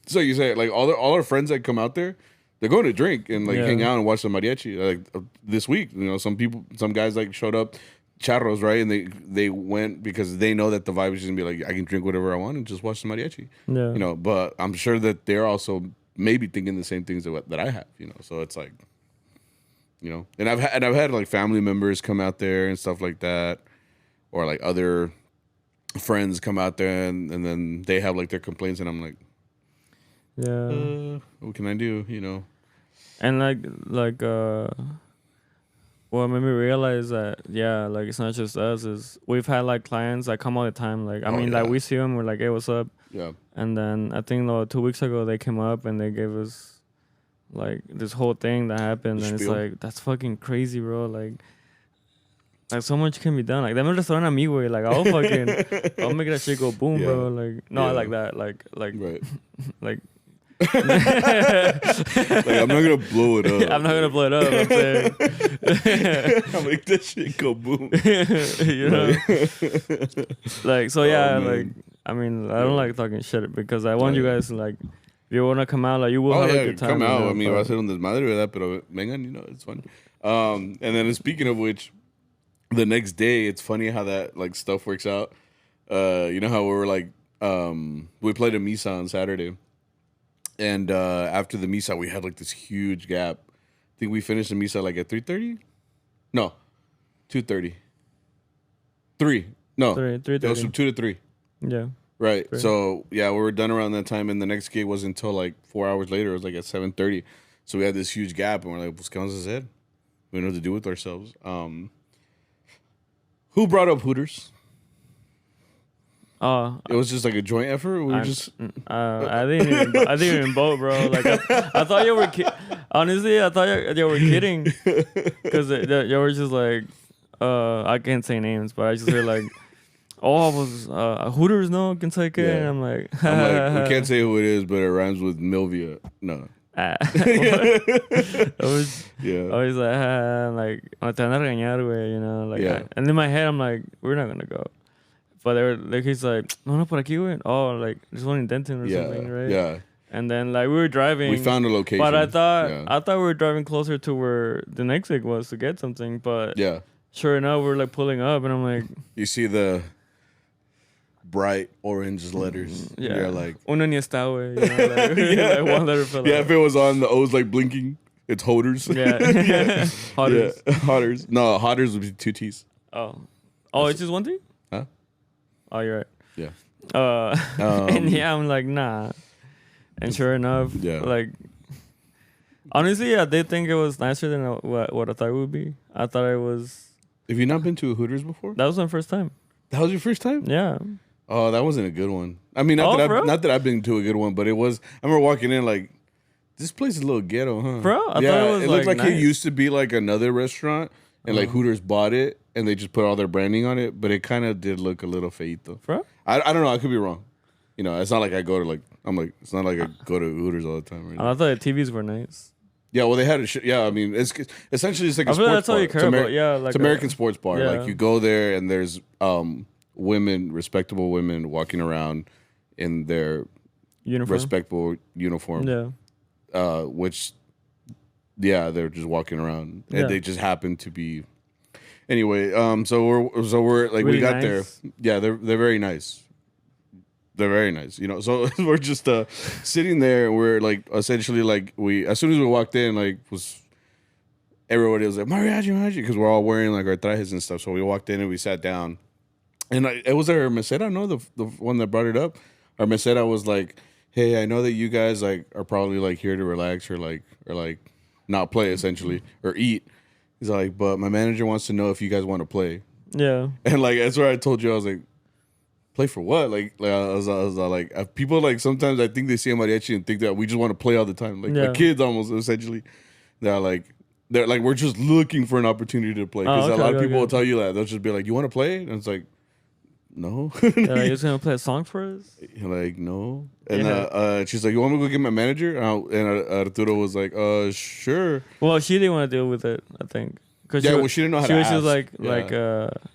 so you say like all our friends that come out there, they're going to drink and like hang out and watch the mariachi. Like this week, some guys like showed up, charros, right, and they went because they know that the vibe is just gonna be like I can drink whatever I want and just watch the mariachi. Yeah. But I'm sure that they're also maybe thinking the same things that I have, So it's like, and I've had like family members come out there and stuff like that, or like other friends come out there and then they have like their complaints, and I'm like, what can I do, And like what made me realize that like it's not just us. Is we've had like clients that come all the time. Like like we see them, we're like, hey, what's up? Yeah. And then I think 2 weeks ago they came up and they gave us like this whole thing that happened, and it's like that's fucking crazy, bro. Like so much can be done. Like them just throwing at me, way. Like I'll make that shit go boom, bro. Like I like that. Like right. like. Like I'm not gonna blow it up. I'm not gonna blow it up. I'm saying I'll make that shit go boom. Like so, like I mean, I don't like talking shit because I want you guys to like, if you wanna come out, like you will have a good time. Come out. I mean, va a ser un desmadre, ¿verdad? Pero vengan, it's fun. And then speaking of which, the next day, it's funny how that like stuff works out. You know how we were like, we played a misa on Saturday. And after the misa, we had like this huge gap. I think we finished the misa like at 3:30. No, 2:30. 3. No, 3:30. It was from 2 to 3. Yeah. Right. Right. So yeah, we were done around that time, and the next gig wasn't until like 4 hours later. It was like at 7:30. So we had this huge gap, and we're like, "What's going on?" We don't know what to do with ourselves. Who brought up Hooters? Oh, It was just like a joint effort. We were just I didn't even vote, bro. Like I thought you were honestly, I thought you were kidding because you were just like, I can't say names, but I just heard like, oh, I was Hooters, no, Kentucky, Yeah. and I'm like, we can't say who it is, but it rhymes with Milvia. No. I was Yeah. I was like, "Me te van a regañar, güey," you know, like, Yeah. and in my head, I'm like, we're not gonna go. But they were like, he's like, no, por aquí, güey. Oh, like there's one in Denton or something, right? Yeah. And then like we were driving. We found a location. But I thought we were driving closer to where the next gig was to get something. But yeah. Sure enough, we're like pulling up, and I'm like, You see the bright orange letters. yeah, You're like, uno ni está, güey. You know, like, like one letter fell out. yeah, if it was on the O's like blinking, it's Hooters. Yeah. Hooters. Yeah. Hooters. No, Hooters would be 2 T's. Oh, it's just one thing? Huh? Oh, you're right. Yeah. And yeah, I'm like, nah. And sure enough, Yeah. like, honestly, I did think it was nicer than what I thought it would be. I thought it was. Have you not been to a Hooters before? That was my first time. That was your first time? Yeah. Oh, that wasn't a good one. I mean, not that I've been to a good one, but it was. I remember walking in like, this place is a little ghetto, huh? Bro, I thought it looked like nice. it used to be like another restaurant, and like Hooters bought it, and they just put all their branding on it, but it kind of did look a little feito. Bro? I don't know. I could be wrong. You know, it's not like I go to like. I'm like, it's not like I go to Hooters all the time. Right? I thought the TVs were nice. Yeah, well, they had a yeah. I mean, it's essentially it's like a I feel sports that's all bar. you care about. Yeah, like it's American sports bar. Yeah. Like you go there and there's women, respectable women, walking around in their respectable uniform. Yeah. Which, yeah, they're just walking around and Yeah. they just happen to be. Anyway, so we're like Really we got nice. there. Yeah, they're very nice. They're very nice, you know. So we're just sitting there, and we're like essentially like as soon as we walked in, like everybody was like mariachi, because we're all wearing like our trajes and stuff. So we walked in and we sat down, and it was our mesera, no, the one that brought it up. Our mesera was like, "Hey, I know that you guys like are probably like here to relax or not play essentially or eat." He's like, "But my manager wants to know if you guys want to play." Yeah. And like that's where I told you I was like, play for what? Like I was like people like sometimes I think they see a mariachi and think that we just want to play all the time, like kids almost essentially. They're like we're just looking for an opportunity to play because a lot of people will tell you that they'll just be like, you want to play? And it's like, no. You're just gonna play a song for us? Like no. And she's like, you want me to go get my manager? And Arturo was like, sure. Well, she didn't want to deal with it, I think. Well, she didn't know how to ask. She was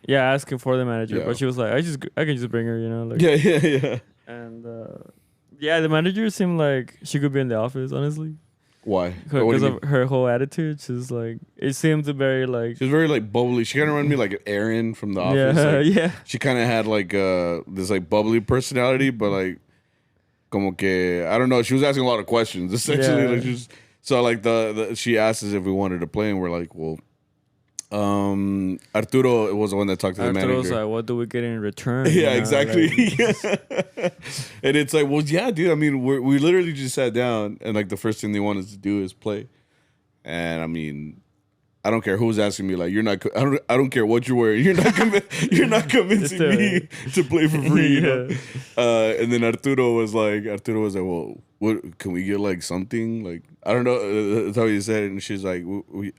asking for the manager, but she was like, I can just bring her, you know. Like, yeah. And the manager seemed like she could be in the office, honestly. Why? Because of her whole attitude. She's like, it seemed very like. She was very like bubbly. She kind of reminded me like Erin from The Office. Yeah, like, yeah. She kind of had like this like bubbly personality, but like, como que I don't know. She was asking a lot of questions. Essentially, like so like she asked us if we wanted to play, and we're like, well. Arturo was the one that talked to the manager. Arturo's like, what do we get in return? Yeah, you know? exactly. Like, and it's like, well, yeah, dude. I mean, we literally just sat down, and like the first thing they wanted to do is play. And I mean, I don't care who's asking me. Like, you're not. I don't care what you're wearing. You're not convincing me to play for free. You know? And then Arturo was like, well, what can we get like something like I don't know. That's how he said it. And she's like,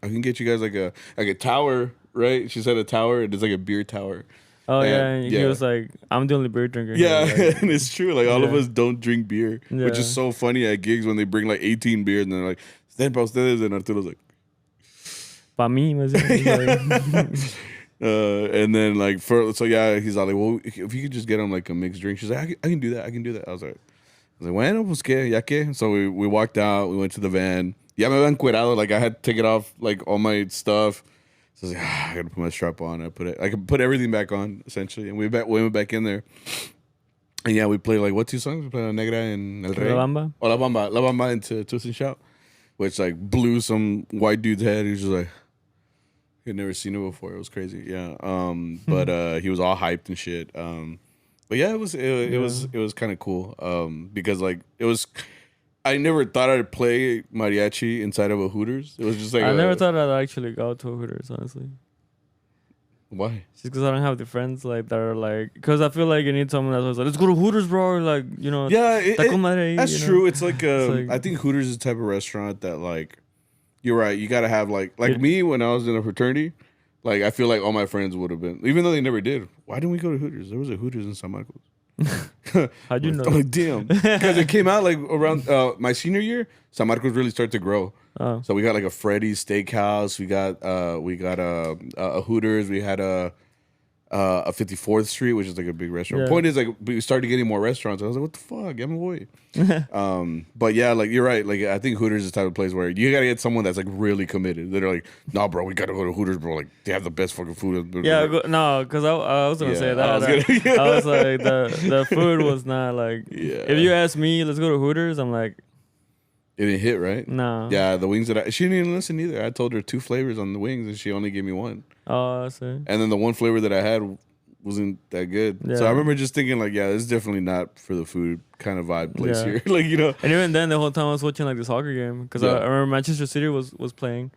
I can get you guys like a tower, right? She said a tower, and it's like a beer tower. Oh and he was like, I'm the only beer drinker. Yeah, here. Like, and it's true. Like all of us don't drink beer, which is so funny at gigs when they bring like 18 beers and they're like, "Stand para ustedes," and Arturo's like, "Pa mí," and then like he's all like, well, if you could just get him like a mixed drink. She's like, I can do that. I was like, bueno, pues que, ya que. So we walked out. We went to the van. Ya me había encuerado. Like I had to take it off, like all my stuff. So I was like, I gotta put my strap on. I could put everything back on essentially, and we went back in there. And yeah, we played like what 2 songs? We played La Negra and El Rey. La Bamba. Oh, La Bamba into Twist and Shout, which like blew some white dude's head. He was just like, he had never seen it before. It was crazy. Yeah. But he was all hyped and shit. But But yeah, it was kind of cool. Because like it was. I never thought I'd play mariachi inside of a Hooters. It was just like I never thought I'd actually go to a Hooters, honestly. Why? Just because I don't have the friends like that are like, because I feel like you need someone that's like, let's go to Hooters, bro. Like, you know, yeah, taco madre, that's you know? true. It's like, like, I think Hooters is the type of restaurant that like, you're right. You gotta have like me when I was in a fraternity. Like I feel like all my friends would have been, even though they never did. Why didn't we go to Hooters? There was a Hooters in San Marcos. How'd you know? I'm like, damn, because it came out like around my senior year. San Marcos really started to grow. Oh. So we got like a Freddy's Steakhouse. We got a Hooters. We had a 54th Street, which is like a big restaurant. Yeah. Point is, like, we started getting more restaurants. I was like, what the fuck? Get my boy. But yeah, like you're right. Like I think Hooters is the type of place where you gotta get someone that's like really committed. They're like, nah, bro, we gotta go to Hooters, bro. Like they have the best fucking food. Yeah, no, because I was gonna say that. I was like, the food was not like. Yeah. If you ask me, let's go to Hooters. I'm like, it didn't hit, right? no. Yeah, the wings that she didn't even listen either. I told her 2 flavors on the wings, and she only gave me 1. Oh, I see. And then the 1 flavor that I had wasn't that good. Yeah. So I remember just thinking like, yeah, this is definitely not for the food kind of vibe place Yeah. here. Like, you know. And even then, the whole time I was watching like the soccer game because I remember Manchester City was playing.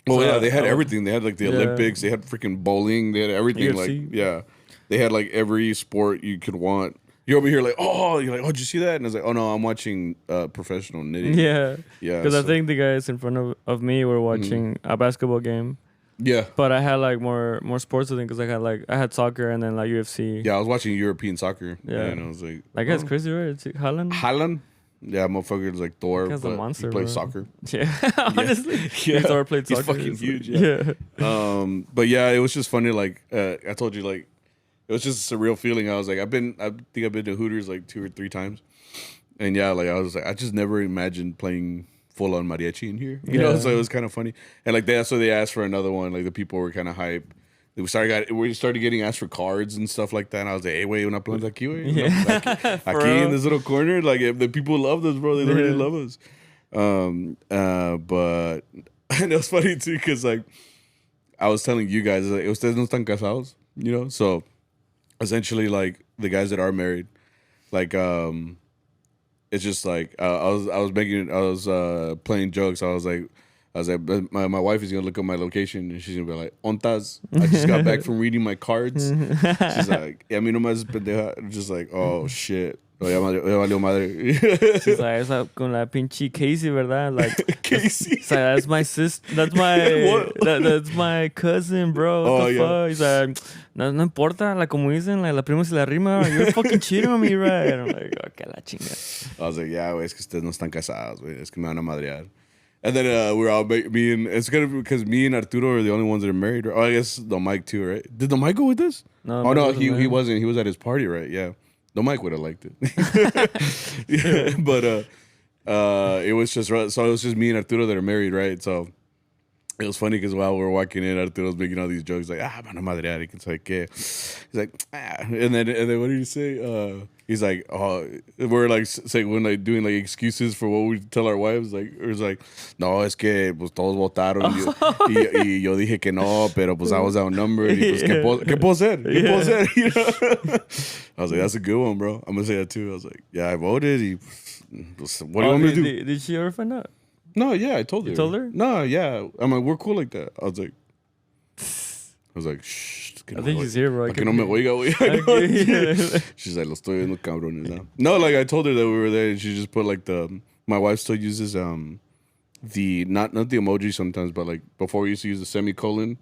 Well, So, yeah, they had everything. They had like the Olympics. They had freaking bowling. They had everything. UFC. Like, yeah, they had like every sport you could want. You're over here like, oh, you're like, oh, did you see that? And I was like, oh no, I'm watching professional knitting. Yeah. Yeah. Because I think the guys in front of me were watching a basketball game. Yeah. But I had like more sports with them because I had soccer and then like UFC. Yeah, I was watching European soccer. Yeah. And I was like, That guy's crazy, right? It's Haaland. Haaland? Yeah, motherfucker is like Thor. That guy's a but monster, he plays bro. soccer. Yeah, honestly. Yeah. Thor played He's soccer. fucking huge. Yeah. But yeah, it was just funny. Like I told you, like it was just a surreal feeling. I was like, I think I've been to Hooters like 2 or 3 times, and yeah, like I was like, I just never imagined playing full on mariachi in here. You know, so it was kind of funny. And like so they asked for another one. Like the people were kind of hype. We started getting asked for cards and stuff like that. And I was like, hey, wait, una planta aquí, güey. Yeah. Aquí in this little corner. Like if the people love us, bro. They really love us. But and it was funny too, because like I was telling you guys, like, ustedes no están casados, you know? So essentially, like the guys that are married, like it's just like I was playing jokes. I was like, my wife is gonna look up my location and she's gonna be like, "Ontas." I just got back from reading my cards. She's like, "Yeah, mi nomás es pendeja." Just like, oh shit. Oh, ya valió madre. She's like, esa con la pinche Casey, ¿verdad? Like, Casey. It's like, that's my sister. That's my that's my cousin, bro. What the fuck? He's like, no importa, like como dicen, like la prima se la rima. You're fucking cheating on me, right? And I'm like, okay, la chinga. I was like, yeah, güey, es que ustedes no están casados, güey. Es que me van a madrear. And then we're all it's gonna be because me and Arturo are the only ones that are married. Oh, I guess the Mike too, right? Did the Mike go with us? No. Oh no, he wasn't. He was at his party, right? Yeah. The Mike would have liked it. Yeah, but it was just me and Arturo that are married, right? So it was funny because while we were walking in, Arturo's making all these jokes like, van a madrear. It's like, ¿qué? He's like, and then what did he say? He's like, oh, we're like saying when like doing like excuses for what we tell our wives. Like it was like, no, es que pues todos votaron y yo dije que no, pero pues I was outnumbered. Y pues, ¿qué puedo hacer? ¿Qué puedo hacer? You know? I was like, that's a good one, bro. I'm gonna say that too. I was like, yeah, I voted. What do you want me to do? Did she ever find out? No, yeah, I told her. You told her? No, yeah. I'm like, we're cool like that. I was like, shh. I think she's here, bro. Que no me oiga, güey. She's like, lo estoy viendo cabrones now. No, like I told her that we were there and she just put like my wife still uses the not the emoji sometimes, but like before we used to use the semicolon.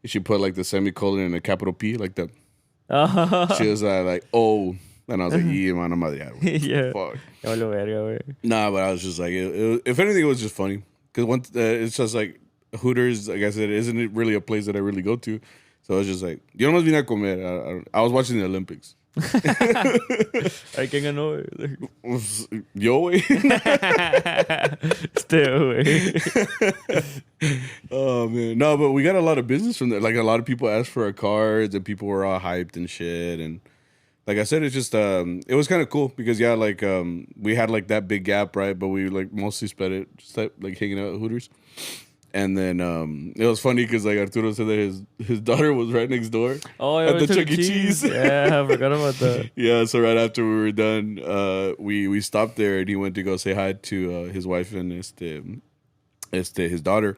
She put like the semicolon and a capital P like that. She was like, oh. And I was like, yeah, man, I'm yeah. Fuck. Verga, nah, but I was just like, if anything, it was just funny. Because once it's just like Hooters, like I said, isn't really a place that I really go to. So I was just like, yo nomás vine a comer. I was watching the Olympics. Ay, ¿quién ganó? Yo, güey. Oh, man. No, but we got a lot of business from there. Like, a lot of people asked for our cards and people were all hyped and shit. And like I said, it's just, it was kind of cool because, yeah, like, we had like that big gap, right? But we like mostly spent it just like hanging out at Hooters. And then it was funny because like Arturo said that his daughter was right next door at the Chuck E. Cheese. Yeah, I forgot about that. Yeah, so right after we were done, we stopped there and he went to go say hi to his wife and his daughter.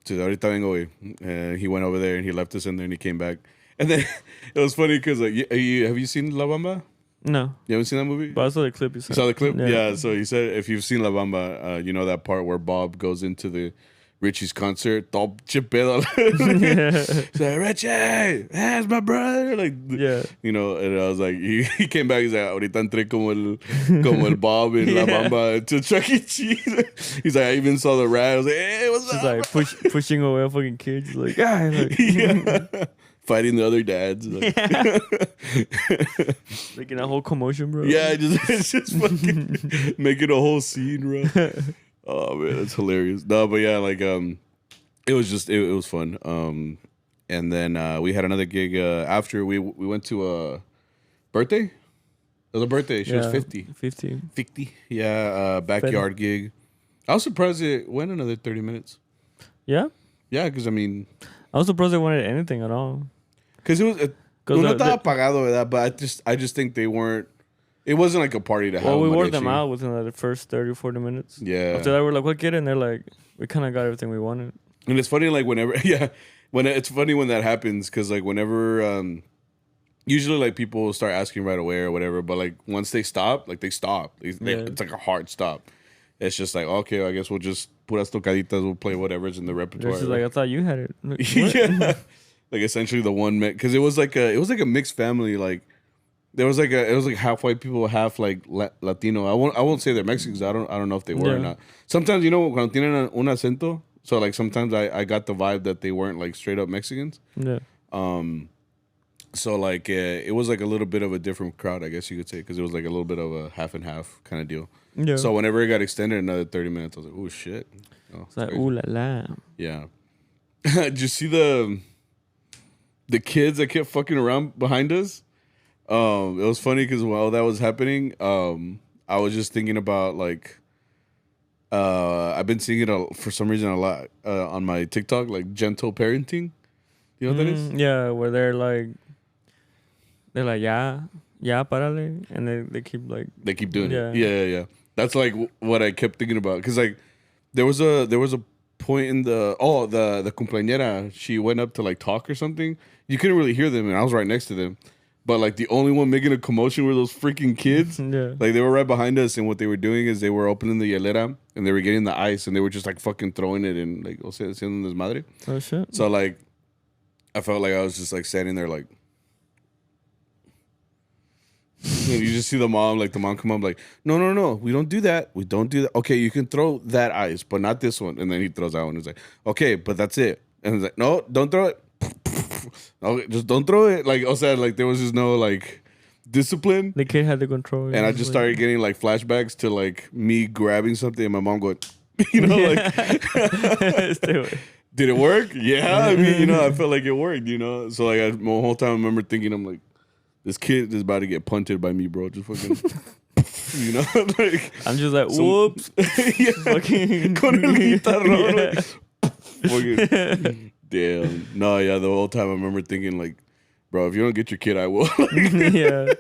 So ahorita vengo, güey. And he went over there and he left us in there and he came back. And then it was funny because like, have you seen La Bamba? No. You haven't seen that movie? But I saw the clip. You saw the clip? Yeah. So he said if you've seen La Bamba, you know that part where Bob goes into the Richie's concert, todo chipedo. He's like, Richie, that's my brother. Like, yeah. You know, and I was like, he came back, he's like, ahorita entré como el Bob in La Bamba to Chuck E. Cheese. He's like, I even saw the rat. I was like, hey, what's up? She's like pushing away a fucking kids. Like, like yeah. Fighting the other dads. Like. Making a whole commotion, bro. Yeah, it's just fucking making a whole scene, bro. Oh man, that's hilarious. No, but yeah, like it was just it was fun. And then we had another gig after we went to a birthday. It was a birthday. She was 50. 50. Yeah, backyard gig. I was surprised it went another 30 minutes. Yeah? Yeah, because I mean, I was surprised they wanted anything at all. Because it was no estaba apagado, ¿verdad? But I just think they weren't. It wasn't like a party to have. Well, we wore them out within like the first 30, 40 minutes. Yeah. After that, we're like, what get it? And they're like, we kind of got everything we wanted. And it's funny, like, whenever, it's funny when that happens, because, like, whenever, usually, like, people will start asking right away or whatever, but, like, once they stop, like, they stop. It's like a hard stop. It's just like, okay, I guess we'll just put us tocaditas, we'll play whatever's in the repertoire. It's like, I thought you had it. Like, yeah. Like, essentially the one, because it was like a mixed family, like, it was like half white people, half like Latino. I won't say they're Mexicans. I don't know if they were or not. Sometimes, you know, cuando tienen un acento, so like sometimes I got the vibe that they weren't like straight up Mexicans. Yeah. So like it was like a little bit of a different crowd, I guess you could say, because it was like a little bit of a half and half kind of deal. Yeah. So whenever it got extended another 30 minutes, I was like, oh shit. Oh, it's like, ooh la la. Yeah. Did you see the kids that kept fucking around behind us? It was funny because while that was happening, I was just thinking about like, I've been seeing it for some reason a lot on my TikTok, like gentle parenting. You know what that is? Yeah, where they're like, yeah, parale, and they keep like they keep doing it. Yeah. That's like what I kept thinking about because like there was a point in the cumpleañera, she went up to like talk or something. You couldn't really hear them, and I was right next to them. But, like, the only one making a commotion were those freaking kids. Yeah. Like, they were right behind us, and what they were doing is they were opening the hielera, and they were getting the ice, and they were just, like, fucking throwing it in, like, haciendo desmadre. Oh, shit. So, like, I felt like I was just, like, standing there, like... And you just see the mom come up, like, no, we don't do that. We don't do that. Okay, you can throw that ice, but not this one. And then he throws that one. He's like, okay, but that's it. And he's like, no, don't throw it. Okay, just don't throw it. Like I said, like there was just no like discipline. The kid had the control. And I just started getting like flashbacks to like me grabbing something and my mom going, you know, like did it work? Yeah. I mean, you know, I felt like it worked, you know. So like the whole time I remember thinking, I'm like, this kid is about to get punted by me, bro. Just fucking you know, like I'm just like, whoops. Yeah. Fucking con el guitarrón. Fucking damn. No, yeah, the whole time I remember thinking like, bro, if you don't get your kid, I will. Yeah.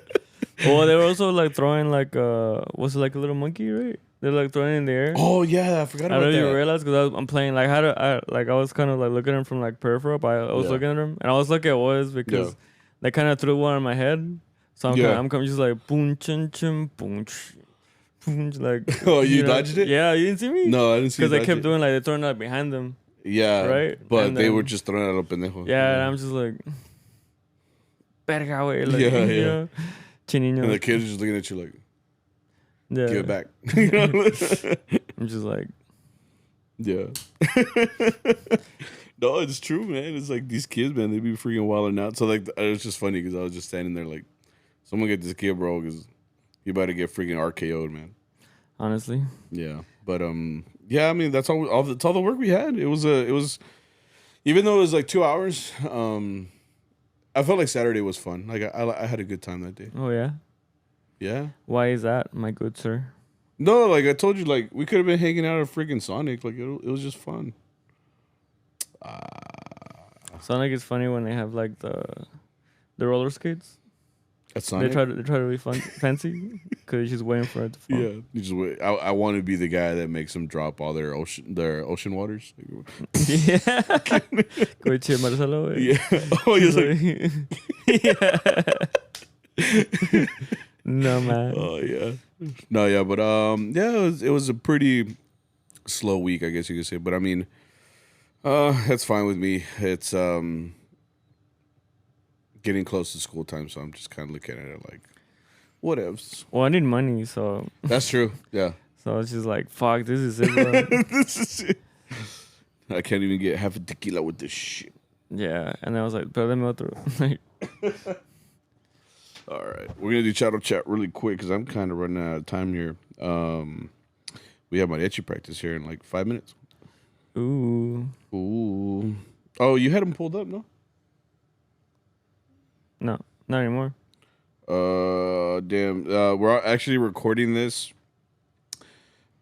Well, they were also like throwing like was it like a little monkey, right? They're like throwing it in the air. Oh yeah, I forgot about that. I don't know if you realized because I'm playing like I was kind of like looking at them from like peripheral, but I was looking at them and I was looking at was because they kind of threw one on my head, so I'm just like boom chun chun boom. Like oh, you dodged it? Yeah, you didn't see me? No, I didn't see you. Because they kept doing like they're throwing it behind them. Yeah, right. But they were just throwing it a lo pendejo. Yeah, and I'm just like, verga, wey. Like, you know, chiniño. And the kids are just looking at you like, give it back. I'm just like, yeah. No, it's true, man. It's like these kids, man, they be freaking wilding out. So like, it was just funny because I was just standing there like, someone get this kid, bro, because he about to get freaking RKO'd, man. Honestly. Yeah, but yeah, I mean that's all the work we had. It was even though it was like 2 hours. I felt like Saturday was fun. Like I had a good time that day. Oh yeah. Yeah. Why is that, my good sir? No, like I told you, like we could have been hanging out at freaking Sonic. Like it was just fun. Sonic is funny when they have like the roller skates. At Sonic? They try to be fancy because you're just waiting for it to fall. Yeah, you just wait. I want to be the guy that makes them drop all their ocean waters. Yeah. Go to Marcelo. Yeah. Oh, he's like, yeah. No man. Oh yeah. No, yeah, but yeah, it was a pretty slow week, I guess you could say. But I mean, that's fine with me. It's getting close to school time, so I'm just kind of looking at it like, what ifs? Well, I need money, so That's true. Yeah. So it's just like, fuck, this is it, bro. This is it. I can't even get half a tequila with this shit. Yeah, and I was like, pero deme otro. All right, we're gonna do Charro Chat really quick because I'm kind of running out of time here. We have Mariachi practice here in like 5 minutes. Ooh. Oh, you had them pulled up, no? No, not anymore. Damn. We're actually recording this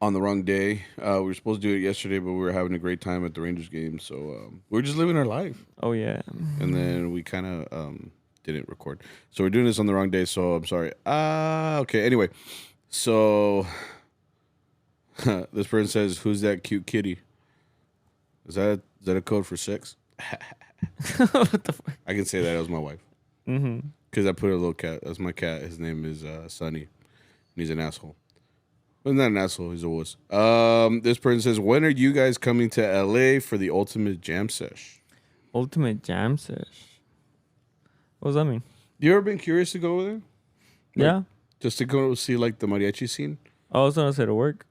on the wrong day. We were supposed to do it yesterday, but we were having a great time at the Rangers game, so we're just living our life. Oh yeah. And then we kind of didn't record, so we're doing this on the wrong day. So I'm sorry. Okay. Anyway, so this person says, "Who's that cute kitty?" Is that a code for sex? What the fuck? I can say that. It was my wife. Mm-hmm. Because I put a little cat. That's my cat. His name is Sunny. And he's an asshole. Well, not an asshole. He's a wuss. This person says, when are you guys coming to LA for the ultimate jam sesh? Ultimate jam sesh? What does that mean? You ever been curious to go over there? Yeah. Just to go see like the mariachi scene? I was going to say to work.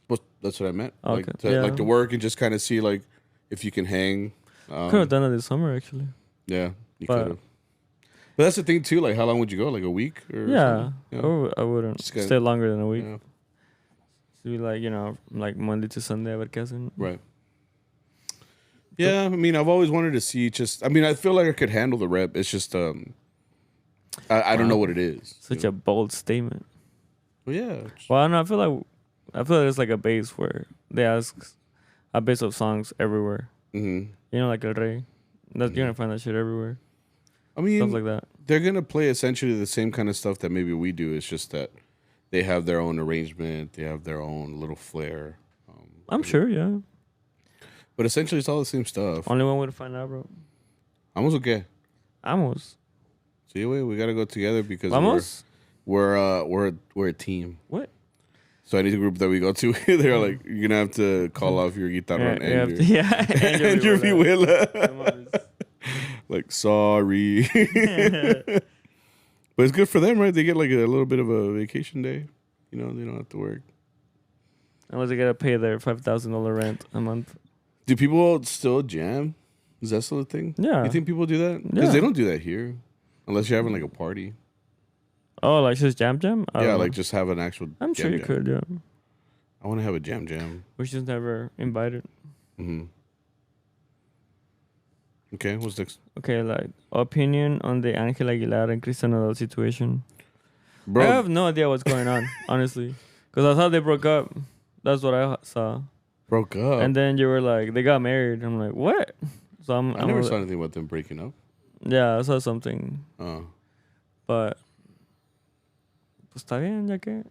Well, that's what I meant. Okay. Like to work and just kind of see like if you can hang. Could have done it this summer, actually. Yeah, you could have. But that's the thing too. Like, how long would you go? Like a week? Or yeah. Yeah. Or I wouldn't stay longer than a week. Yeah. So be like, like Monday to Sunday, a ver qué hacen. Right. Yeah, I mean, I've always wanted to see I feel like I could handle the rep. It's just, I don't know what it is. Such a bold statement. Well, yeah. Well, I don't know. I feel like it's like a base where they ask a base of songs everywhere. Mm-hmm. Like El Rey. You're gonna find that shit everywhere. I mean, stuff like that. They're gonna play essentially the same kind of stuff that maybe we do. It's just that they have their own arrangement. They have their own little flair. I'm sure, yeah. But essentially, it's all the same stuff. Only one way to find out, bro. Vamos o qué? Vamos. See, we gotta go together because Vamos? we're a team. What? So any group that we go to, they're like, you're gonna have to call off your guitarra and your vihuela. Like, sorry. But it's good for them, right? They get like a little bit of a vacation day. They don't have to work. Unless they gotta pay their $5,000 rent a month. Do people still jam? Is that still a thing? Yeah. You think people do that? Because they don't do that here. Unless you're having like a party. Oh, like just jam? Yeah, like just have an actual I'm jam sure you jam. could, yeah. I want to have a jam. We're just never invited. Mm-hmm. Okay, what's next? Okay, like, opinion on the Angel Aguilar and Cristian Nodal situation. Bro. I have no idea what's going on, honestly. Because I thought they broke up. That's what I saw. Broke up? And then you were like, they got married. I'm like, what? So I never saw anything about them breaking up. Yeah, I saw something. Oh. But, pues está bien, ya que.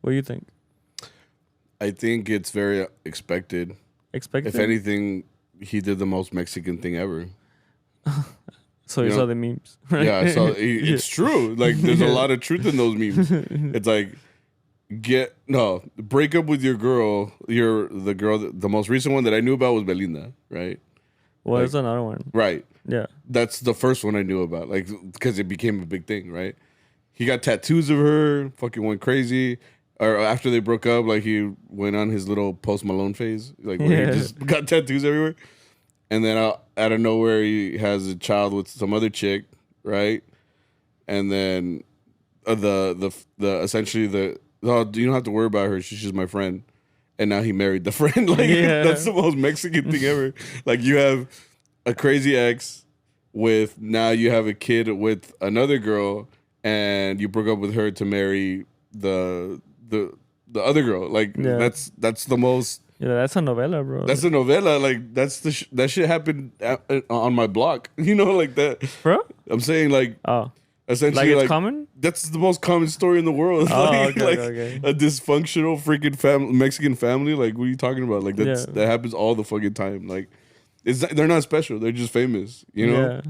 What do you think? I think it's very expected. Expected? If anything, he did the most Mexican thing ever. So you saw the memes, right? Yeah, I saw. It's true. Like, there's a lot of truth in those memes. It's like, break up with your girl. The girl. The most recent one that I knew about was Belinda, right? Well, there's another one. Right. Yeah. That's the first one I knew about, like, because it became a big thing, right? He got tattoos of her, fucking went crazy. Or after they broke up, like, he went on his little Post Malone phase, like, where he just got tattoos everywhere. And then out of nowhere, he has a child with some other chick, right? And then essentially you don't have to worry about her. She's just my friend. And now he married the friend. Like, that's the most Mexican thing ever. Like, you have a crazy ex now you have a kid with another girl, and you broke up with her to marry the other girl. Like, that's the most Yeah, that's a novela, bro. That's a novela. Like that's that shit happened on my block. You know, like that. Bro? I'm saying like Oh. essentially Like it's common? that's the most common story in the world. Oh, like, okay. A dysfunctional freaking Mexican family. Like what are you talking about? Like that happens all the fucking time. Like they're not special. They're just famous. You know. Yeah.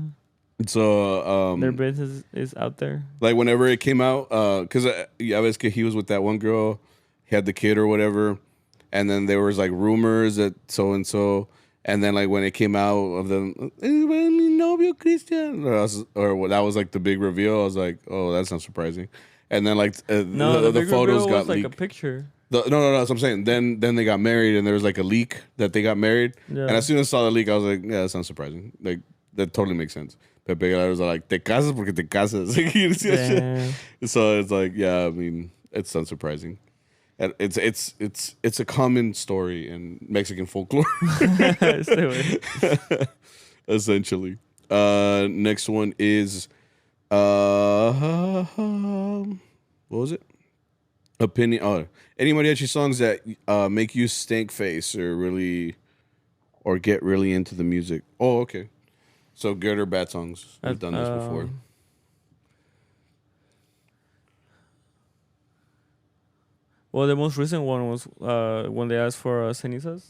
So their business is out there. Like whenever it came out, because he was with that one girl, he had the kid or whatever, and then there was like rumors that so and so, and then like when it came out of them, mi novio Christian, or that was like the big reveal. I was like, oh, that's not surprising. And then like the photos got was like leaked. a picture. No, that's what I'm saying. Then they got married, and there was like a leak that they got married. Yeah. And as soon as I saw the leak, I was like, yeah, that's not surprising. Like that totally makes sense. Pepe was like, te casas porque te casas. So it's like, yeah, I mean, it's unsurprising. And it's a common story in Mexican folklore. Essentially. Next one is what was it? Opinion. Oh, any mariachi songs that make you stank face or get really into the music. Oh, okay. So good or bad songs? We've done this before. Well, the most recent one was when they asked for cenizas.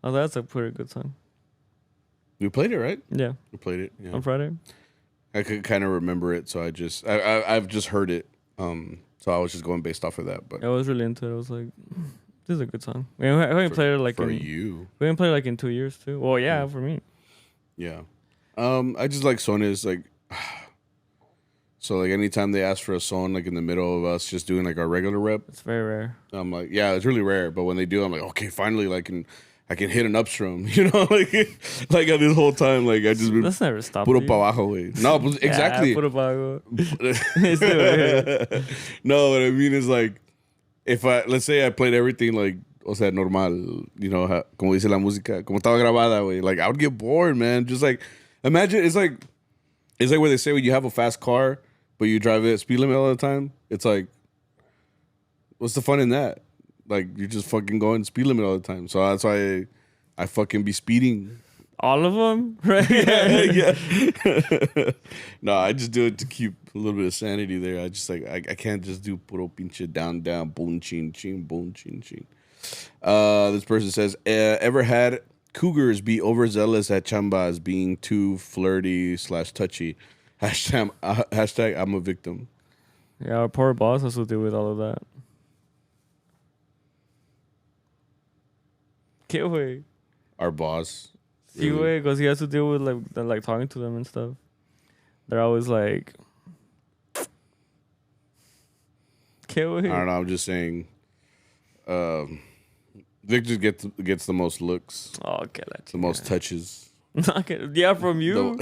Oh, that's a pretty good song. We played it, right? Yeah. We played it on Friday. I could kind of remember it, so I've just heard it. So I was just going based off of that. But I was really into it. I was like, this is a good song. We haven't played it like for you. We haven't played it like in 2 years too. Well, yeah, for me. Yeah. I just like Sonia's like so like anytime they ask for a song like in the middle of us just doing like our regular rep. It's very rare. I'm like, yeah, it's really rare. But when they do, I'm like, okay, finally like I can hit an upstrum, you know, like this whole time, like I just been that's never stopped. Puro pa abajo, güey. No, exactly. Yeah, puro pa abajo. No, what I mean is like if let's say I played everything like o sea, normal, you know, como dice la música, como estaba grabada, güey. Like, I would get bored, man. Just like, imagine, it's like where they say when you have a fast car, but you drive it at speed limit all the time. It's like, what's the fun in that? Like, you're just fucking going speed limit all the time. So that's why I fucking be speeding. All of them? Right? Yeah. No, I just do it to keep a little bit of sanity there. I just like, I can't just do puro pinche down, boom, chin, chin, boom, chin, chin. This person says, ever had cougars be overzealous at chamba as being too flirty / touchy? Hashtag I'm a victim. Yeah, our poor boss has to deal with all of that. ¿Qué way? Our boss. Sí, way, because he has to deal with like talking to them and stuff. They're always like, ¿qué way? I don't know. I'm just saying. Victor gets the most looks. Oh, okay, the most touches. Yeah, from you.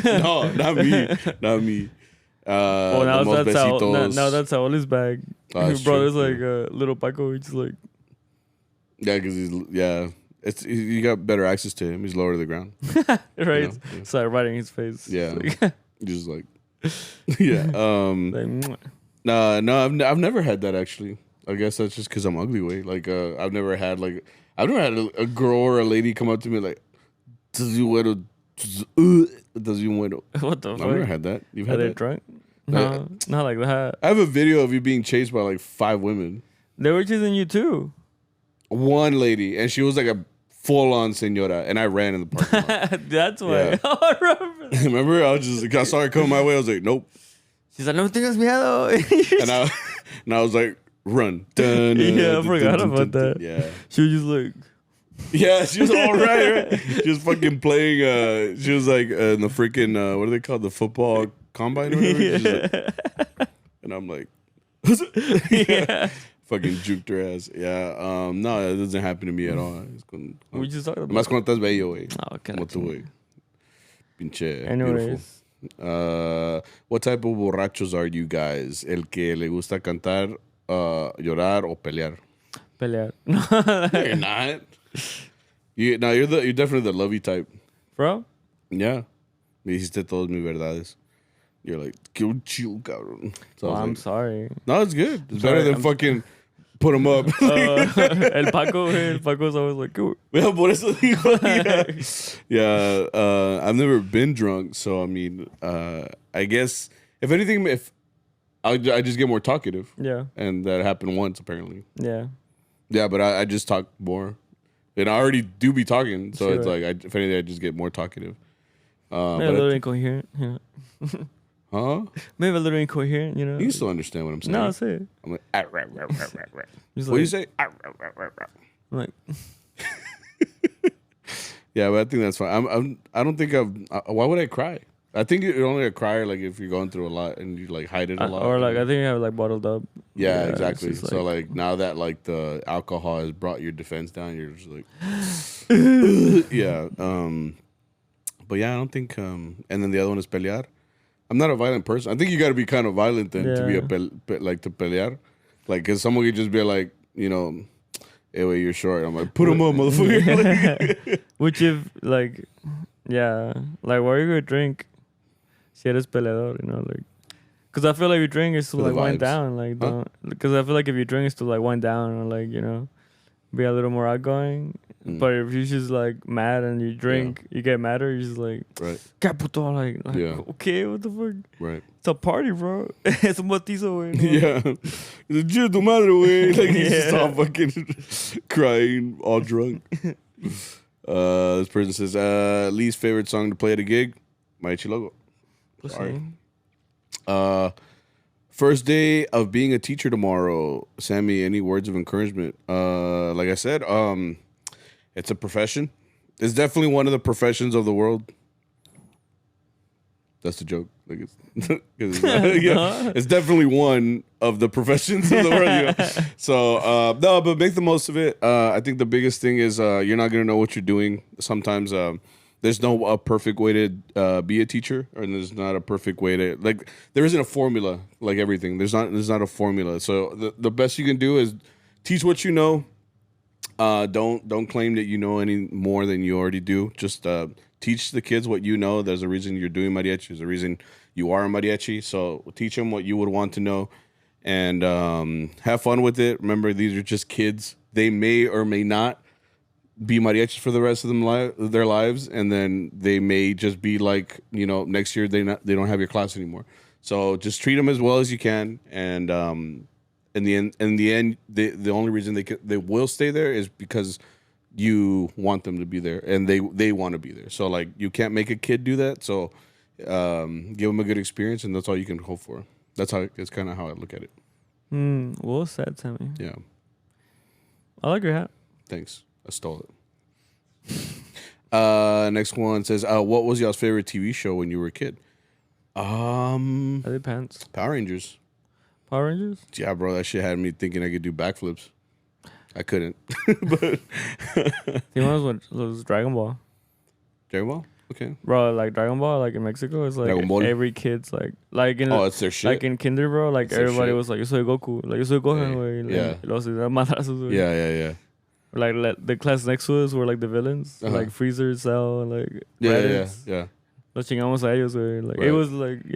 No, not me. Not me. Now that's Saul's bag. Your brother's like little Paco. He's like, yeah, because you got better access to him. He's lower to the ground. Right. You know? Yeah. So right in his face. Yeah. Just like, yeah. No, I've never had that actually. I guess that's just because I'm ugly, way. Like, I've never had a girl or a lady come up to me like, does you bueno? What the fuck? I've never had that. You've had that? Are they drunk? No, not like that. I have a video of you being chased by like 5 women. They were chasing you too. One lady, and she was like a full-on senora, and I ran in the parking lot. That's why. Yeah. I remember that. Remember? I was just, I saw her come my way. I was like, nope. She's like, no tengas miedo. and I was like, run. Yeah, I forgot about that. Yeah. She was just like... Yeah, she was all right. She was fucking playing, she was like in the freaking, what are they called? The football combine or whatever? Yeah. And I'm like... Yeah. Fucking juked her ass. Yeah. No, that doesn't happen to me at all. We just talking about... Más cuando estás bello, güey. Oh, okay. Como tú, güey. Pinche Anyways. Beautiful. What type of borrachos are you guys? El que le gusta cantar, llorar o pelear? Pelear. No, you're not. You're definitely the lovey type. Bro? Yeah. Me dijiste todas mis verdades. You're like, qué chill, cabrón. So I'm sorry. No, it's good. It's better than fucking put him up. El Paco's always like, "Go." Yeah, por eso digo, yeah. I've never been drunk, so I mean, I guess if anything, if I just get more talkative. Yeah. And that happened once apparently. Yeah. Yeah, but I just talk more, and I already do be talking, so Sure. it's like if anything, I just get more talkative. Maybe a little incoherent. Yeah. Huh? Maybe a little incoherent. You know. You still understand what I'm saying? No, say it. I'm like, He's what do you say? I'm like, Yeah, but I think that's fine. I don't think why would I cry? I think you're only a crier like if you're going through a lot and you like hide it a lot. or like I think you have like bottled up. Yeah, exactly. it's just So like now that like the alcohol has brought your defense down, you're just like, yeah. But yeah, I don't think. And then the other one is pelear. I'm not a violent person. I think you got to be kind of violent then to be to pelear. Like, cause someone could just be like, you know, hey, wait, you're short. I'm like, put him up, motherfucker. Which if like, yeah, like why are you gonna drink? Si eres peleador, you know, like, cause I feel like if you drink is to like wind down, like don't. Cause I feel like if you drink is to like wind down or like, you know, be a little more outgoing. But if you're just like mad and you drink, you get madder. You're just like, right? "¿Qué puto?" Like, okay, what the fuck? Right. It's a party, bro. It's a bautizo, way. Yeah. It's a Dia tu madre, way. Like he's just all fucking crying, all drunk. This person says, least favorite song to play at a gig, Mariachi Logo. Sorry. First day of being a teacher tomorrow. Sammy, any words of encouragement? Like I said, it's a profession. It's definitely one of the professions of the world. That's the joke. Like it's definitely one of the professions of the world. You know? So no, but make the most of it. I think the biggest thing is you're not gonna know what you're doing. Sometimes there's no a perfect way to be a teacher, or there's not a perfect way to like. There isn't a formula like everything. There's not a formula. So the best you can do is teach what you know. Don't claim that you know any more than you already do. Just teach the kids what you know. There's a reason you're doing mariachi. There's a reason you are a mariachi. So teach them what you would want to know, and have fun with it. Remember, these are just kids. They may or may not be mariachis for the rest of their lives, and then they may just be like, you know, next year they don't have your class anymore. So just treat them as well as you can, and in the end, the only reason they will stay there is because you want them to be there, and they want to be there. So like you can't make a kid do that. So give them a good experience, and that's all you can hope for. That's kind of how I look at it. Well said, Sammy. Yeah. I like your hat. Thanks. I stole it. Next one says, what was y'all's favorite TV show when you were a kid? It depends. Power Rangers. Power Rangers? Yeah, bro, that shit had me thinking I could do backflips. I couldn't. But the one was Dragon Ball. Dragon Ball? Okay. Bro, like Dragon Ball, like in Mexico, it's like every kid's like in it's their shit. Like in kinder, bro, like it's everybody was like, yo soy Goku, like yo soy Gohan, güey. Yeah. Los madrazos, güey. Yeah. Like the class next to us were like the villains, like Freezer, Cell, like Raditz. Yeah. Los chingamos a ellos, güey. Like it was like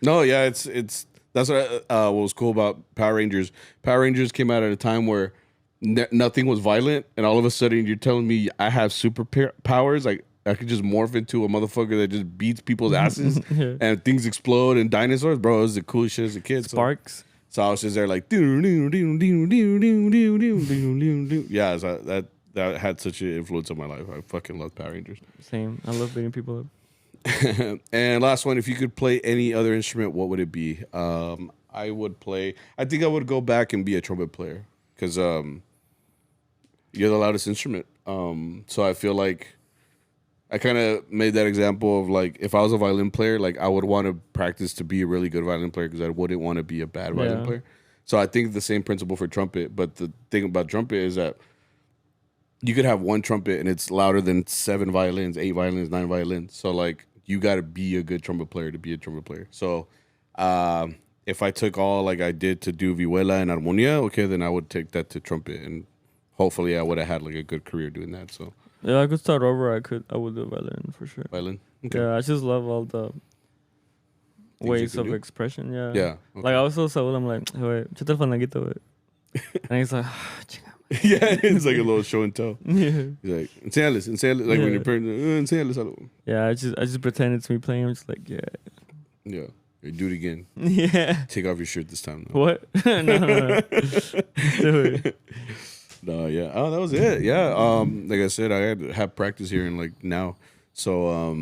No, yeah, it's that's what was cool about Power Rangers. Power Rangers came out at a time where nothing was violent, and all of a sudden you're telling me I have super powers, like I could just morph into a motherfucker that just beats people's asses and things explode and dinosaurs, bro. It was the coolest shit as a kid. Sparks. So I was just there like, yeah. So that had such an influence on my life. I fucking love Power Rangers. Same. I love beating people up. And last one, if you could play any other instrument, what would it be? I think I would go back and be a trumpet player, because you're the loudest instrument. So I feel like I kind of made that example of like, if I was a violin player, like I would want to practice to be a really good violin player, because I wouldn't want to be a bad violin player. So I think the same principle for trumpet. But the thing about trumpet is that you could have one trumpet and it's louder than 7 violins, 8 violins, 9 violins. So like you got to be a good trumpet player to be a trumpet player. So if I took all like I did to do vihuela and armonía, okay, then I would take that to trumpet, and hopefully I would have had like a good career doing that. So yeah, I could start over. I would do violin for sure. Violin? Okay. Yeah, I just love all the ways of expression. Yeah. Yeah. Okay. Like I was so Saul, I'm like, hey, wait, échate el fandanguito, güey. And he's like, Yeah, it's like a little show and tell. yeah. He's like, enséñales, like when your parents, enséñales algo. Yeah, I just pretend it's me playing. I'm just like, yeah. Yeah. You do it again. Yeah. Take off your shirt this time. Though. What? No. Do it. No, yeah. Oh, that was it. Yeah. Like I said, I had to have practice here and like now. So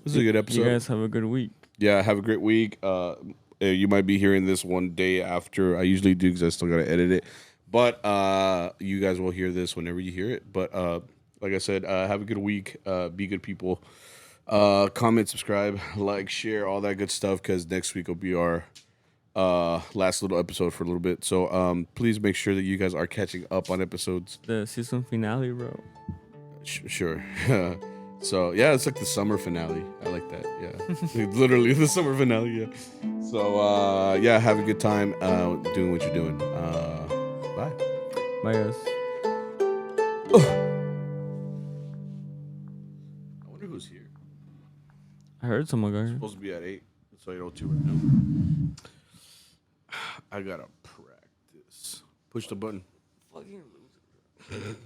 this is a good episode. You guys have a good week. Yeah, have a great week. You might be hearing this one day after I usually do because I still gotta edit it. But you guys will hear this whenever you hear it. But like I said, have a good week. Be good people. Comment, subscribe, like, share, all that good stuff. Because next week will be our last little episode for a little bit. So please make sure that you guys are catching up on episodes. The season finale, bro. Sure. So yeah, it's like the summer finale. I like that. Yeah, literally the summer finale. Yeah. So yeah, have a good time doing what you're doing. Bye. Bye, guys. I wonder who's here. I heard someone go It's here. supposed to be at 8. So you know 2 right now. I gotta practice. Push the button. Fucking loser.